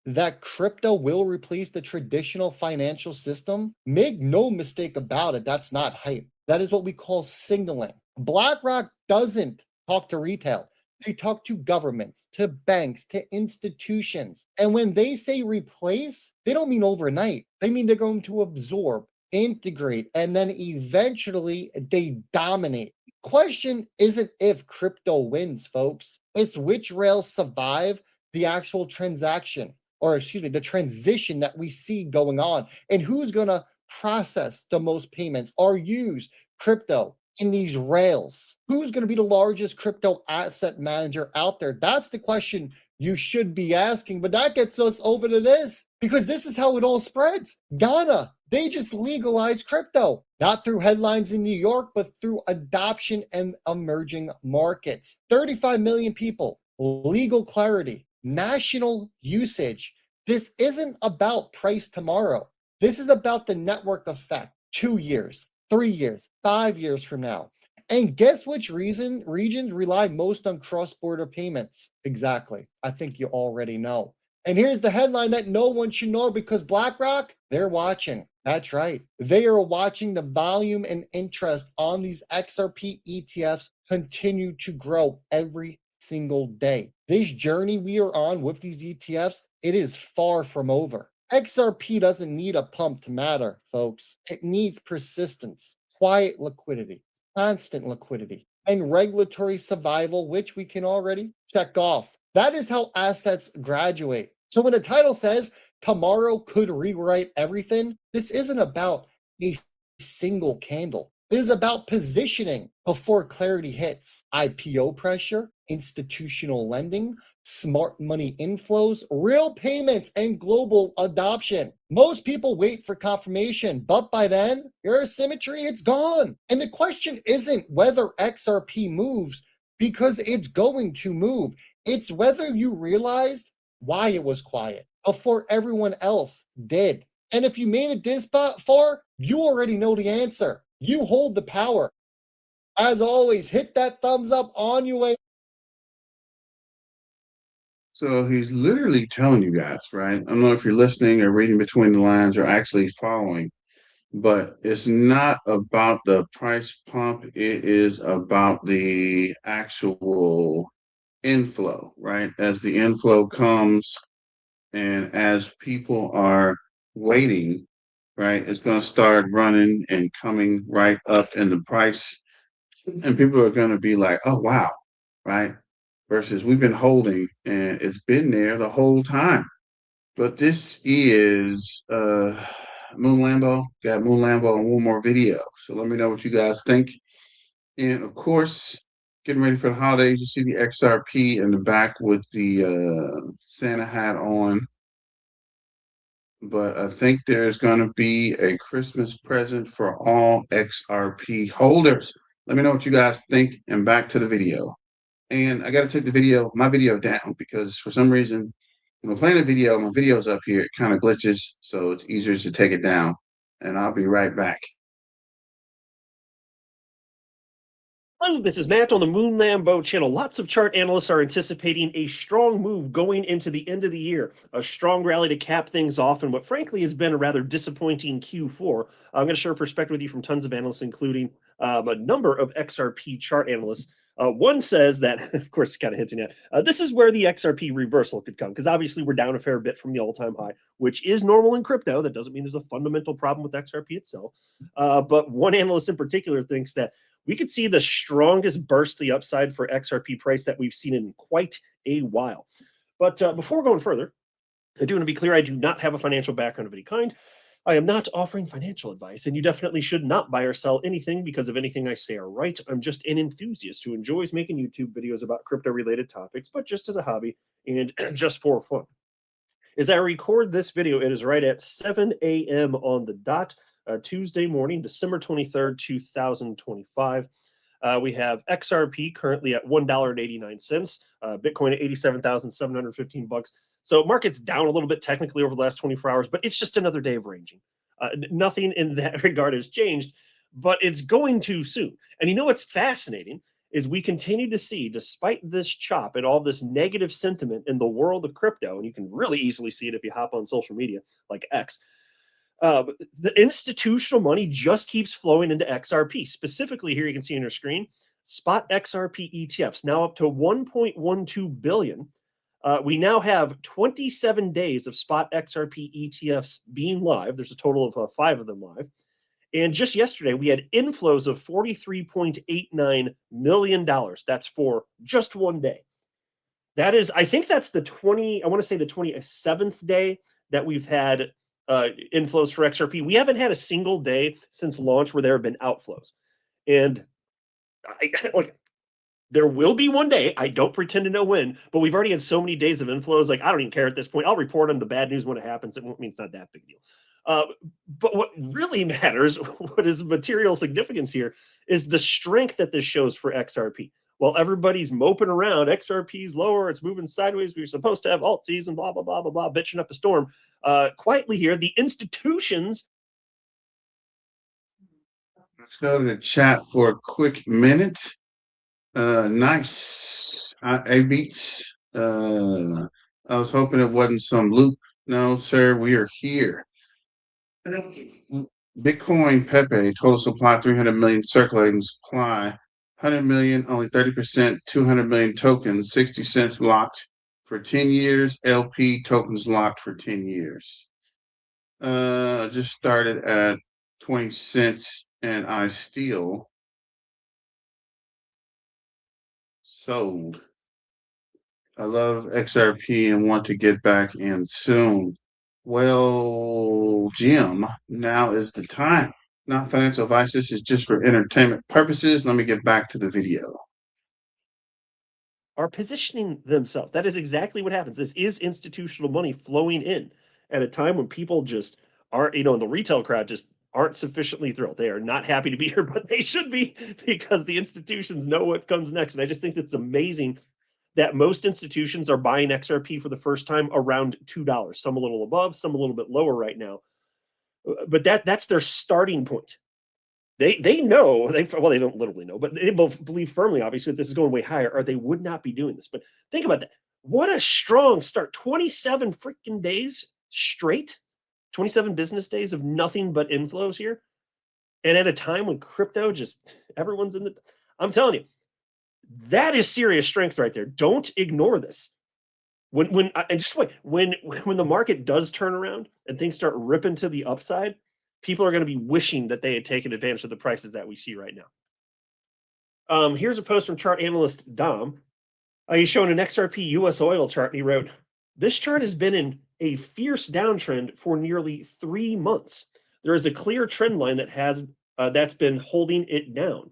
that crypto will replace the traditional financial system, make no mistake about it, that's not hype. That is what we call signaling. BlackRock doesn't talk to retail. They talk to governments, to banks, to institutions. And when they say replace, they don't mean overnight. They mean they're going to absorb, integrate, and then eventually they dominate. Question isn't if crypto wins, folks. It's which rails survive the actual transaction, or excuse me, the transition that we see going on, and who's going to process the most payments or use crypto in these rails. Who's going to be the largest crypto asset manager out there? That's the question you should be asking. But that gets us over to this, because this is how it all spreads. Ghana, they just legalized crypto, not through headlines in New York, but through adoption and emerging markets. 35 million people, legal clarity, national usage. This isn't about price tomorrow. This is about the network effect. 2 years, 3 years, 5 years from now. And guess which regions rely most on cross-border payments? Exactly. I think you already know. And here's the headline that no one should know, because BlackRock, they're watching. That's right. They are watching the volume and interest on these XRP ETFs continue to grow every single day. This journey we are on with these ETFs, it is far from over. XRP doesn't need a pump to matter, folks. It needs persistence, quiet liquidity, constant liquidity, and regulatory survival, which we can already check off. That is how assets graduate. So when the title says tomorrow could rewrite everything, this isn't about a single candle. It is about positioning before clarity hits. IPO pressure, institutional lending, smart money inflows, real payments, and global adoption. Most people wait for confirmation, but by then, your asymmetry, it's gone. And the question isn't whether XRP moves, because it's going to move. It's whether you realized why it was quiet before everyone else did. And if you made it this far, you already know the answer. You hold the power. As always, hit that thumbs up on your way. So he's literally telling you guys, right? I don't know if you're listening or reading between the lines or actually following, but it's not about the price pump. It is about the actual inflow, right? As the inflow comes and as people are waiting, right, it's going to start running and coming right up in the price. And people are going to be like, oh, wow, right? Versus we've been holding and it's been there the whole time. But this is Moon Lambo. Got Moon Lambo and one more video. So let me know what you guys think. And of course, getting ready for the holidays, you see the XRP in the back with the Santa hat on. But I think there's going to be a Christmas present for all XRP holders. Let me know what you guys think, and back to the video. And I got to take my video down, because for some reason, when I'm playing a video, my video's up here, it kind of glitches, so it's easier to take it down. And I'll be right back. Hello, this is Matt on the Moon Lambo channel. Lots of chart analysts are anticipating a strong move going into the end of the year, a strong rally to cap things off, and what frankly has been a rather disappointing Q4. I'm going to share a perspective with you from tons of analysts, including a number of XRP chart analysts. One says that, of course, kind of hinting at, this is where the XRP reversal could come, because obviously we're down a fair bit from the all-time high, which is normal in crypto. That doesn't mean there's a fundamental problem with XRP itself. But one analyst in particular thinks that we could see the strongest burst to the upside for XRP price that we've seen in quite a while. But before going further, I do want to be clear, I do not have a financial background of any kind. I am not offering financial advice, and you definitely should not buy or sell anything because of anything I say or write. I'm just an enthusiast who enjoys making YouTube videos about crypto-related topics, but just as a hobby and just for fun. As I record this video, it is right at 7 a.m. on the dot, Tuesday morning, December 23rd, 2025. We have XRP currently at $1.89, Bitcoin at 87,715 bucks. So market's down a little bit technically over the last 24 hours, but it's just another day of ranging. Nothing in that regard has changed, but it's going to soon. And you know what's fascinating is we continue to see, despite this chop and all this negative sentiment in the world of crypto, and you can really easily see it if you hop on social media like X, the institutional money just keeps flowing into XRP. Specifically, here you can see on your screen, spot XRP ETFs now up to 1.12 billion. We now have 27 days of spot XRP ETFs being live. There's a total of 5 of them live. And just yesterday, we had inflows of $43.89 million. That's for just one day. That is, I think that's the 27th day that we've had inflows for XRP. We haven't had a single day since launch where there have been outflows. And like, there will be one day. I don't pretend to know when, but we've already had so many days of inflows. Like, I don't even care at this point. I'll report on the bad news when it happens. It means it's not that big a deal. But what really matters, what is material significance here, is the strength that this shows for XRP. While everybody's moping around, XRP's lower, it's moving sideways, we're supposed to have alt season, blah, blah, blah, blah, blah, bitching up a storm. Quietly here, the institutions. Let's go to the chat for a quick minute. Nice. A-Beats. I was hoping it wasn't some loop. No, sir, we are here. Bitcoin Pepe, total supply 300 million circulating supply, 100 million, only 30%, 200 million tokens, 60 cents locked for 10 years, LP tokens locked for 10 years. Just started at 20 cents and I still sold. I love XRP and want to get back in soon. Well, Jim, now is the time. Not financial advice. This is just for entertainment purposes. Let me get back to the video. Are positioning themselves. That is exactly what happens. This is institutional money flowing in at a time when people just aren't, the retail crowd just aren't sufficiently thrilled. They are not happy to be here, but they should be, because the institutions know what comes next. And I just think it's amazing that most institutions are buying XRP for the first time around $2, some a little above, some a little bit lower right now. But that's their starting point. They know, they don't literally know, but they both believe firmly, obviously, that this is going way higher, or they would not be doing this. But think about that. What a strong start. 27 freaking days straight, 27 business days of nothing but inflows here. And at a time when crypto just, everyone's in the, I'm telling you, that is serious strength right there. Don't ignore this. When and just wait, when the market does turn around and things start ripping to the upside, people are going to be wishing that they had taken advantage of the prices that we see right now. Here's a post from chart analyst Dom. He's showing an XRP US oil chart, and he wrote, "This chart has been in a fierce downtrend for nearly 3 months. There is a clear trend line that's been holding it down.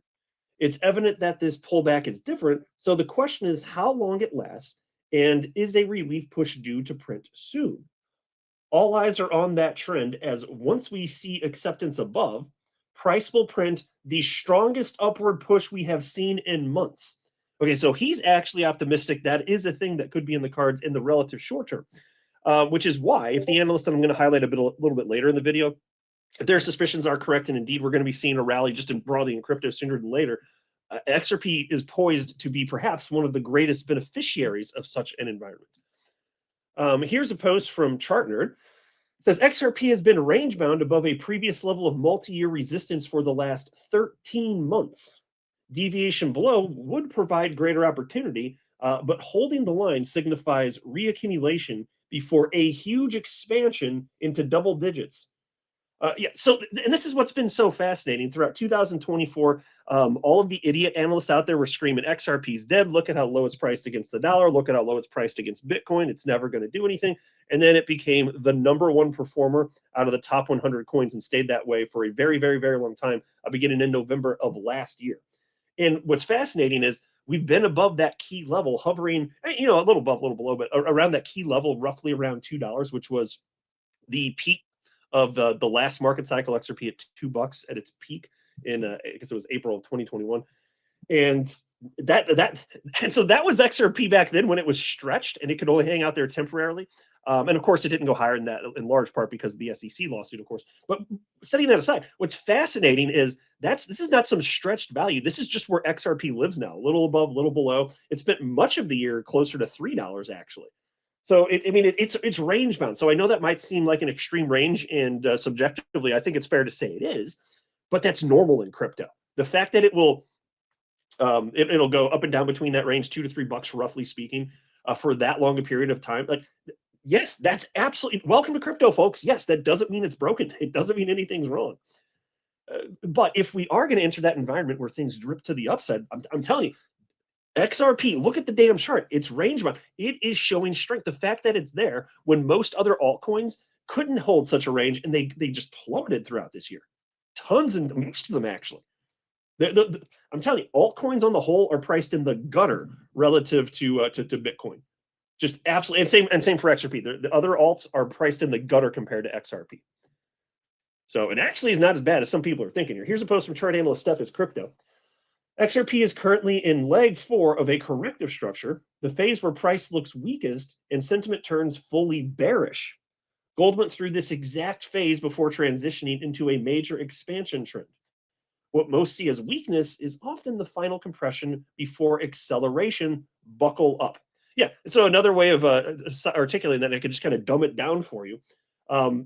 It's evident that this pullback is different. So the question is how long it lasts, and is a relief push due to print soon? All eyes are on that trend, as once we see acceptance above, price will print the strongest upward push we have seen in months." Okay, so he's actually optimistic that is a thing that could be in the cards in the relative short term, which is why, if the analyst that I'm going to highlight a little bit later in the video, if their suspicions are correct, and indeed we're going to be seeing a rally just broadly in crypto sooner than later, XRP is poised to be perhaps one of the greatest beneficiaries of such an environment. Here's a post from ChartNerd. It says XRP has been range bound above a previous level of multi-year resistance for the last 13 months. Deviation below would provide greater opportunity, but holding the line signifies reaccumulation before a huge expansion into double digits. Yeah. So, and this is what's been so fascinating throughout 2024. All of the idiot analysts out there were screaming, XRP is dead. Look at how low it's priced against the dollar. Look at how low it's priced against Bitcoin. It's never going to do anything. And then it became the #1 performer out of the top 100 coins and stayed that way for a very, very, very long time, beginning in November of last year. And what's fascinating is we've been above that key level, hovering, a little above, a little below, but around that key level, roughly around $2, which was the peak of the last market cycle, XRP at $2 at its peak in I guess it was April of 2021. And so that was XRP back then when it was stretched and it could only hang out there temporarily. And of course, it didn't go higher than that in large part because of the SEC lawsuit, of course. But setting that aside, what's fascinating is this is not some stretched value. This is just where XRP lives now, a little above, a little below. It spent much of the year closer to $3 actually. So it's range bound. So I know that might seem like an extreme range, and subjectively, I think it's fair to say it is, but that's normal in crypto. The fact that it will it'll go up and down between that range, $2 to $3, roughly speaking, for that long a period of time. Like, yes, that's absolutely welcome to crypto, folks. Yes, that doesn't mean it's broken. It doesn't mean anything's wrong. But if we are going to enter that environment where things drip to the upside, I'm telling you, XRP, look at the damn chart. It's range bound. It is showing strength. The fact that it's there when most other altcoins couldn't hold such a range, and they just plummeted throughout this year. Tons, and most of them actually. I'm telling you, altcoins on the whole are priced in the gutter relative to Bitcoin. Just absolutely, and same for XRP. The other alts are priced in the gutter compared to XRP. So it actually is not as bad as some people are thinking here. Here's a post from chart analyst Steph is Crypto. XRP is currently in leg 4 of a corrective structure, the phase where price looks weakest and sentiment turns fully bearish. Gold went through this exact phase before transitioning into a major expansion trend. What most see as weakness is often the final compression before acceleration. Buckle up. Yeah. So another way of articulating that, I could just kind of dumb it down for you. Well,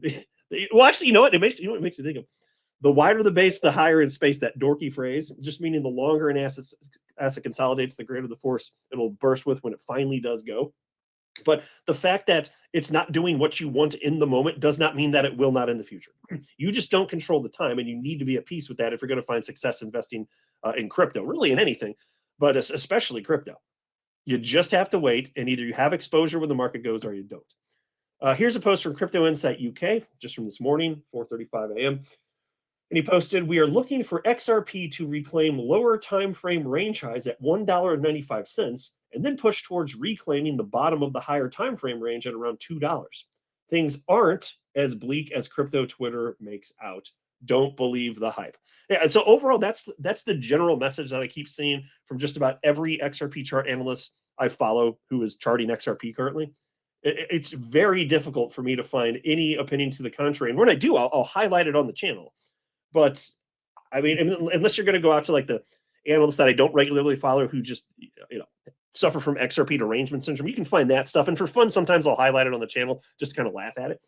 actually, you know what? It makes you think of. The wider the base, the higher in space. That dorky phrase, just meaning the longer an asset consolidates, the greater the force it'll burst with when it finally does go. But the fact that it's not doing what you want in the moment does not mean that it will not in the future. You just don't control the time, and you need to be at peace with that if you're going to find success investing in crypto, really in anything, but especially crypto. You just have to wait, and either you have exposure when the market goes or you don't. Here's a post from Crypto Insight UK, just from this morning, 4:35 a.m. And he posted, we are looking for XRP to reclaim lower time frame range highs at $1.95 and then push towards reclaiming the bottom of the higher time frame range at around $2. Things aren't as bleak as crypto Twitter makes out. Don't believe the hype. Yeah, and so overall, that's the general message that I keep seeing from just about every XRP chart analyst I follow who is charting XRP currently. It's very difficult for me to find any opinion to the contrary. And when I do, I'll highlight it on the channel. But I mean, unless you're going to go out to like the analysts that I don't regularly follow who just, suffer from XRP derangement syndrome, you can find that stuff. And for fun, sometimes I'll highlight it on the channel, just to kind of laugh at it.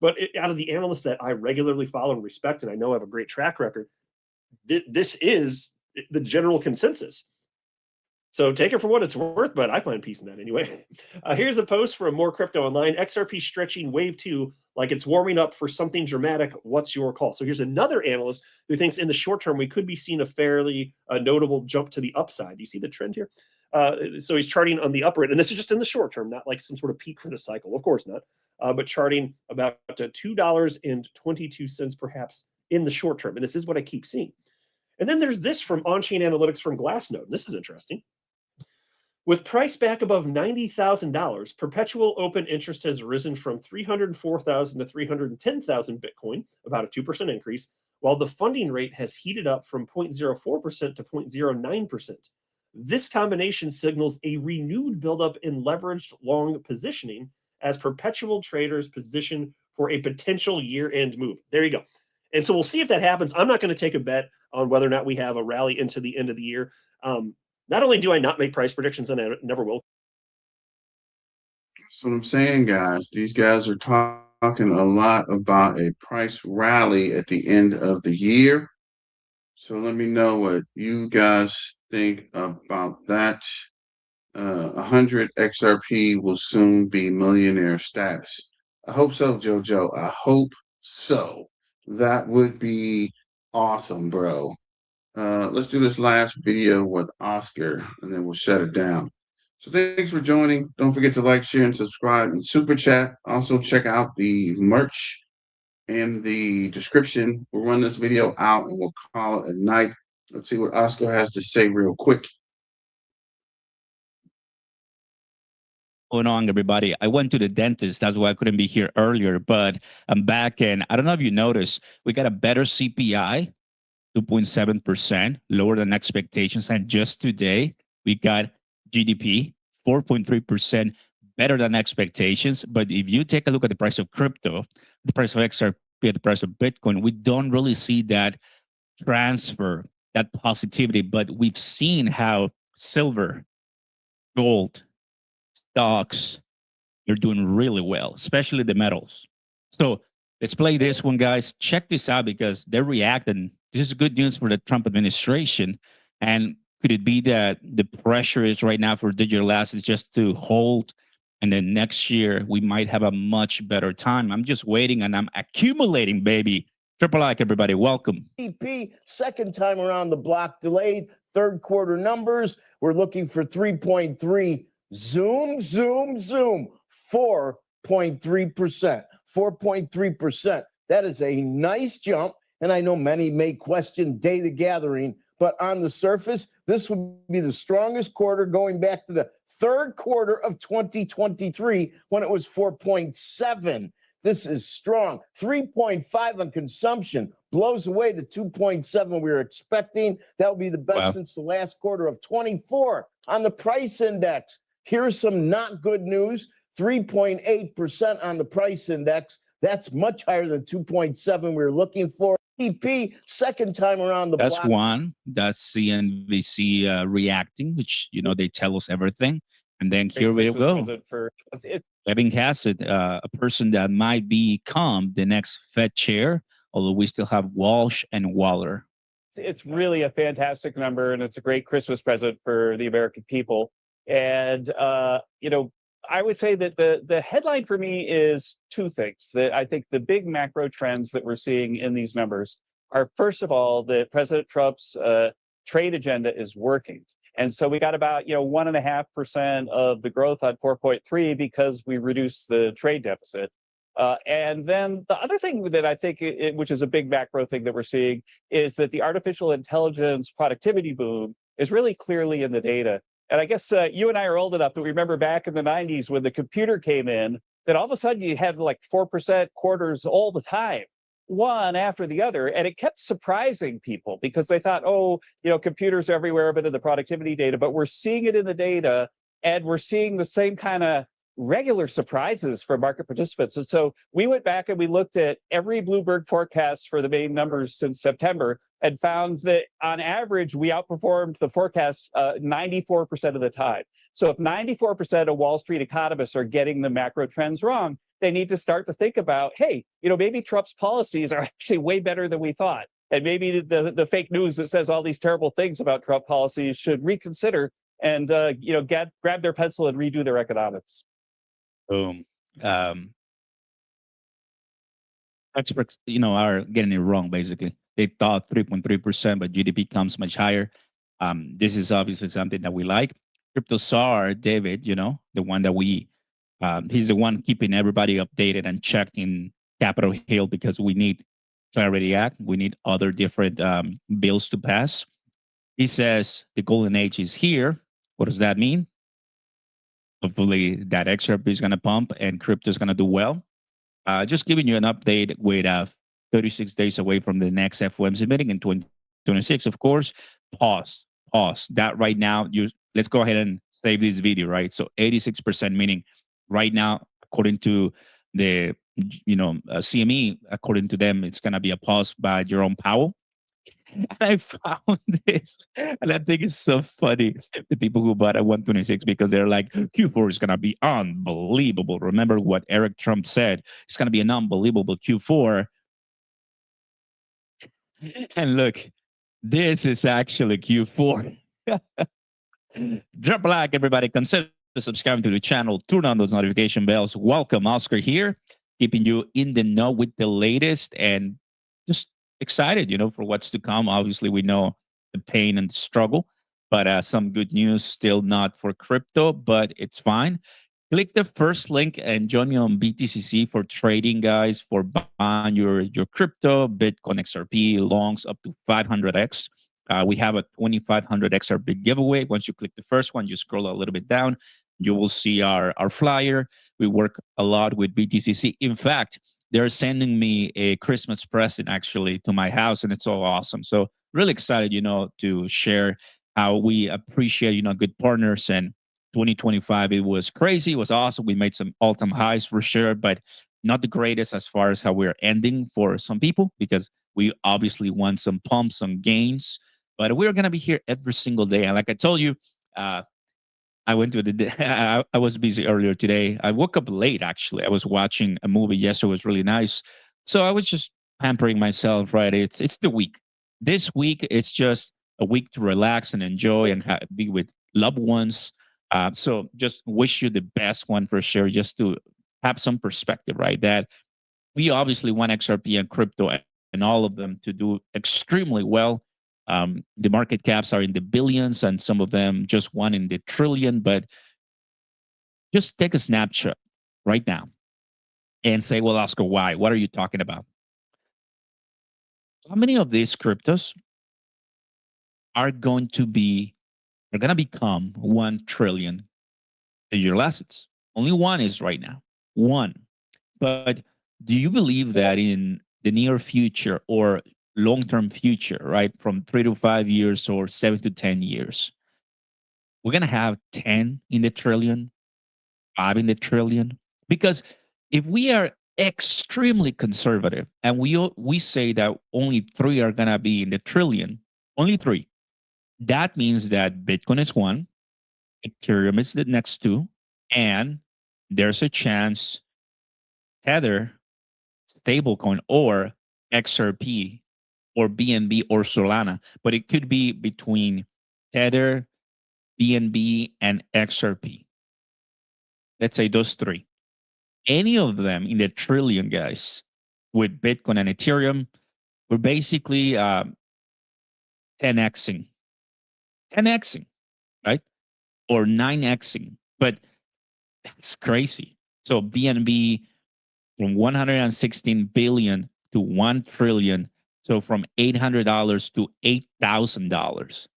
But out of the analysts that I regularly follow and respect, and I know have a great track record, this is the general consensus. So take it for what it's worth, but I find peace in that anyway. Here's a post from More Crypto Online. XRP stretching wave 2 like it's warming up for something dramatic. What's your call? So here's another analyst who thinks in the short term, we could be seeing a fairly notable jump to the upside. Do you see the trend here? So he's charting on the upper end, and this is just in the short term, not like some sort of peak for the cycle. Of course not, but charting about $2.22 perhaps in the short term. And this is what I keep seeing. And then there's this from on-chain analytics from Glassnode. This is interesting. With price back above $90,000, perpetual open interest has risen from 304,000 to 310,000 Bitcoin, about a 2% increase, while the funding rate has heated up from 0.04% to 0.09%. This combination signals a renewed buildup in leveraged long positioning as perpetual traders position for a potential year-end move. There you go. And so we'll see if that happens. I'm not going to take a bet on whether or not we have a rally into the end of the year. Not only do I not make price predictions, and I never will. That's what I'm saying, guys. These guys are talking a lot about a price rally at the end of the year. So let me know what you guys think about that. 100 XRP will soon be millionaire status. I hope so, JoJo. I hope so. that would be awesome, bro. Let's do this last video with Oscar and then we'll shut it down. So thanks for joining. Don't forget to like, share, and subscribe and super chat. Also check out the merch in the description. We'll run this video out and we'll call it a night. Let's see what Oscar has to say real quick. Going on, everybody? I went to the dentist. That's why I couldn't be here earlier, but I'm back. And I don't know if you noticed, we got a better CPI, 2.7%, lower than expectations. And just today, we got GDP, 4.3%, better than expectations. But if you take a look at the price of crypto, the price of XRP, the price of Bitcoin, we don't really see that transfer, that positivity. But we've seen how silver, gold, stocks, they're doing really well, especially the metals. So let's play this one, guys. Check this out because they're reacting. This is good news for the Trump administration. And could it be that the pressure is right now for digital assets just to hold? And then next year, we might have a much better time. I'm just waiting and I'm accumulating, baby. Triple like, everybody. Welcome. GDP, second time around the block, delayed. Third quarter numbers, we're looking for 3.3. Zoom, zoom, zoom, 4.3%. 4.3%. That is a nice jump. And I know many may question day the gathering, but on the surface, this would be the strongest quarter going back to the third quarter of 2023 when it was 4.7. This is strong. 3.5 on consumption blows away the 2.7 we were expecting. That would be the best since the last quarter of 24. On the price index, here's some not good news. 3.8% on the price index. That's much higher than 2.7 we were looking for. GDP, second time around the block. That's one. That's CNBC reacting, which, you know, they tell us everything. And then here we go. Kevin Cassidy, a person that might become the next Fed chair, although we still have Walsh and Waller. It's really a fantastic number, and it's a great Christmas present for the American people. And, you know, I would say that the headline for me is two things. That I think the big macro trends that we're seeing in these numbers are, first of all, that President Trump's trade agenda is working. And so we got about, 1.5% of the growth on 4.3 because we reduced the trade deficit. And then the other thing that I think, which is a big macro thing that we're seeing, is that the artificial intelligence productivity boom is really clearly in the data. And I guess you and I are old enough that we remember back in the 90s when the computer came in, that all of a sudden you had like 4% quarters all the time, one after the other. And it kept surprising people because they thought, oh, computers are everywhere, but in the productivity data. But we're seeing it in the data, and we're seeing the same kind of regular surprises for market participants. And so we went back and we looked at every Bloomberg forecast for the main numbers since September and found that on average, we outperformed the forecast 94% of the time. So if 94% of Wall Street economists are getting the macro trends wrong, they need to start to think about, hey, maybe Trump's policies are actually way better than we thought. And maybe the fake news that says all these terrible things about Trump policies should reconsider and, grab their pencil and redo their economics. Boom. Experts, are getting it wrong, basically. They thought 3.3%, but GDP comes much higher. This is obviously something that we like. Crypto Czar, David, the one that he's the one keeping everybody updated and checked in Capitol Hill because we need Clarity Act. We need other different bills to pass. He says the golden age is here. What does that mean? Hopefully that XRP is going to pump and crypto is going to do well. Just giving you an update with 36 days away from the next FOMC meeting in 2026, of course. Pause. That right now, let's go ahead and save this video, right? So 86%, meaning right now, according to the CME, according to them, it's going to be a pause by Jerome Powell. And I found this, and I think it's so funny, the people who bought at 126, because they're like, Q4 is going to be unbelievable. Remember what Eric Trump said? It's going to be an unbelievable Q4. And look, this is actually Q4. Drop a like, everybody. Consider subscribing to the channel. Turn on those notification bells. Welcome, Oscar here, keeping you in the know with the latest. And excited, for what's to come. Obviously, we know the pain and the struggle, but some good news still not for crypto, but it's fine. Click the first link and join me on BTCC for trading, guys, for buying your crypto, Bitcoin XRP longs up to 500x. We have a 2500 XRP giveaway. Once you click the first one, you scroll a little bit down, you will see our flyer. We work a lot with BTCC. In fact, they're sending me a Christmas present actually to my house, and it's so awesome. So really excited, to share how we appreciate, good partners. And 2025, it was crazy. It was awesome. We made some all-time highs for sure, but not the greatest as far as how we're ending for some people, because we obviously want some pumps, some gains. But we're gonna be here every single day. And like I told you, I went to I was busy earlier today. I woke up late actually. I was watching a movie yesterday. It was really nice. So I was just pampering myself, right? It's the week. This week, it's just a week to relax and enjoy and be with loved ones. So just wish you the best one for sure, just to have some perspective, right? That we obviously want XRP and crypto and all of them to do extremely well. The market caps are in the billions and some of them just one in the trillion, but just take a snapshot right now and say, well, Oscar, why? What are you talking about? How many of these cryptos are going to become 1 trillion digital assets? Only one is right now. One. But do you believe that in the near future or long-term future, right, from 3 to 5 years or 7 to 10 years, we're going to have 10 in the trillion, 5 in the trillion? Because if we are extremely conservative and we say that only 3 are going to be in the trillion, only 3, that means that Bitcoin is 1, Ethereum is the next 2, and there's a chance Tether, stablecoin, or XRP, or BNB, or Solana, but it could be between Tether, BNB, and XRP. Let's say those 3. Any of them in the trillion, guys, with Bitcoin and Ethereum, we're basically 10xing, 10xing, right? Or 9xing, but that's crazy. So BNB from 116 billion to 1 trillion. So from $800 to $8,000.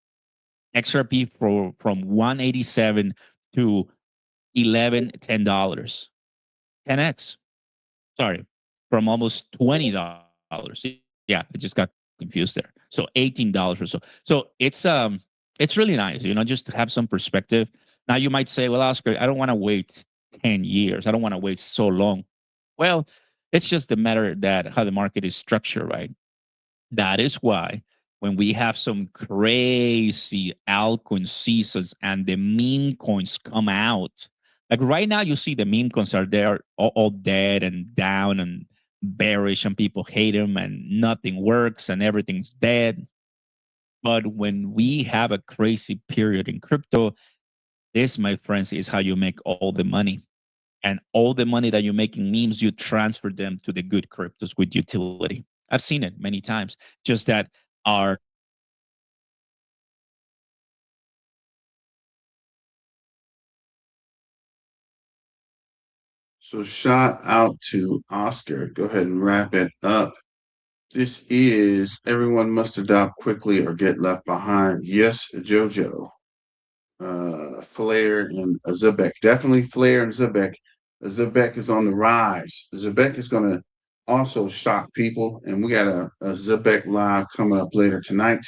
XRP from 187 to $10. 10x. Sorry, from almost $20. Yeah, I just got confused there. So $18 or so. So it's really nice, just to have some perspective. Now you might say, well, Oscar, I don't want to wait 10 years. I don't want to wait so long. Well, it's just a matter that how the market is structured, right? That is why when we have some crazy altcoin seasons and the meme coins come out, like right now, you see the meme coins are there all dead and down and bearish, and people hate them, and nothing works, and everything's dead. But when we have a crazy period in crypto, this, my friends, is how you make all the money. And all the money that you make in memes, you transfer them to the good cryptos with utility. I've seen it many times. Just that our So shout out to Oscar. Go ahead and wrap it up. This is Everyone Must Adopt Quickly or Get Left Behind. Yes, JoJo. Flair and Zebek. Definitely Flair and Zebek. Zebek is on the rise. Zebek is going to also shock people, and we got a Zebek live coming up later tonight.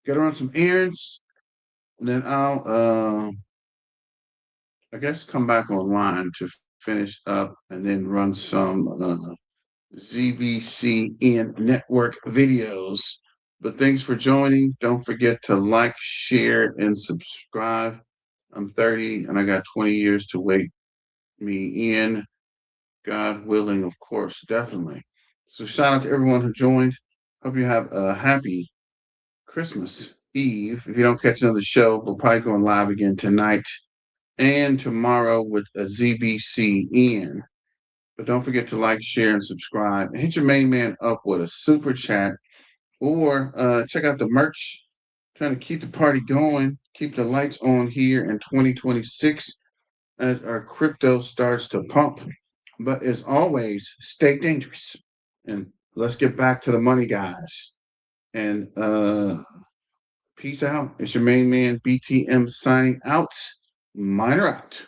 Got to run some errands, and then I'll, I guess, come back online to finish up and then run some ZBCN network videos. But thanks for joining. Don't forget to like, share, and subscribe. I'm 30 and I got 20 years to wait me in. God willing, of course, definitely. So shout out to everyone who joined. Hope you have a happy Christmas Eve. If you don't catch another show, we'll probably go live again tonight and tomorrow with a ZBCN. But don't forget to like, share, and subscribe. And hit your main man up with a super chat, or check out the merch. Trying to keep the party going, keep the lights on here in 2026 as our crypto starts to pump. But as always, stay dangerous. And let's get back to the money, guys. And peace out. It's your main man BTM signing out. Miner out.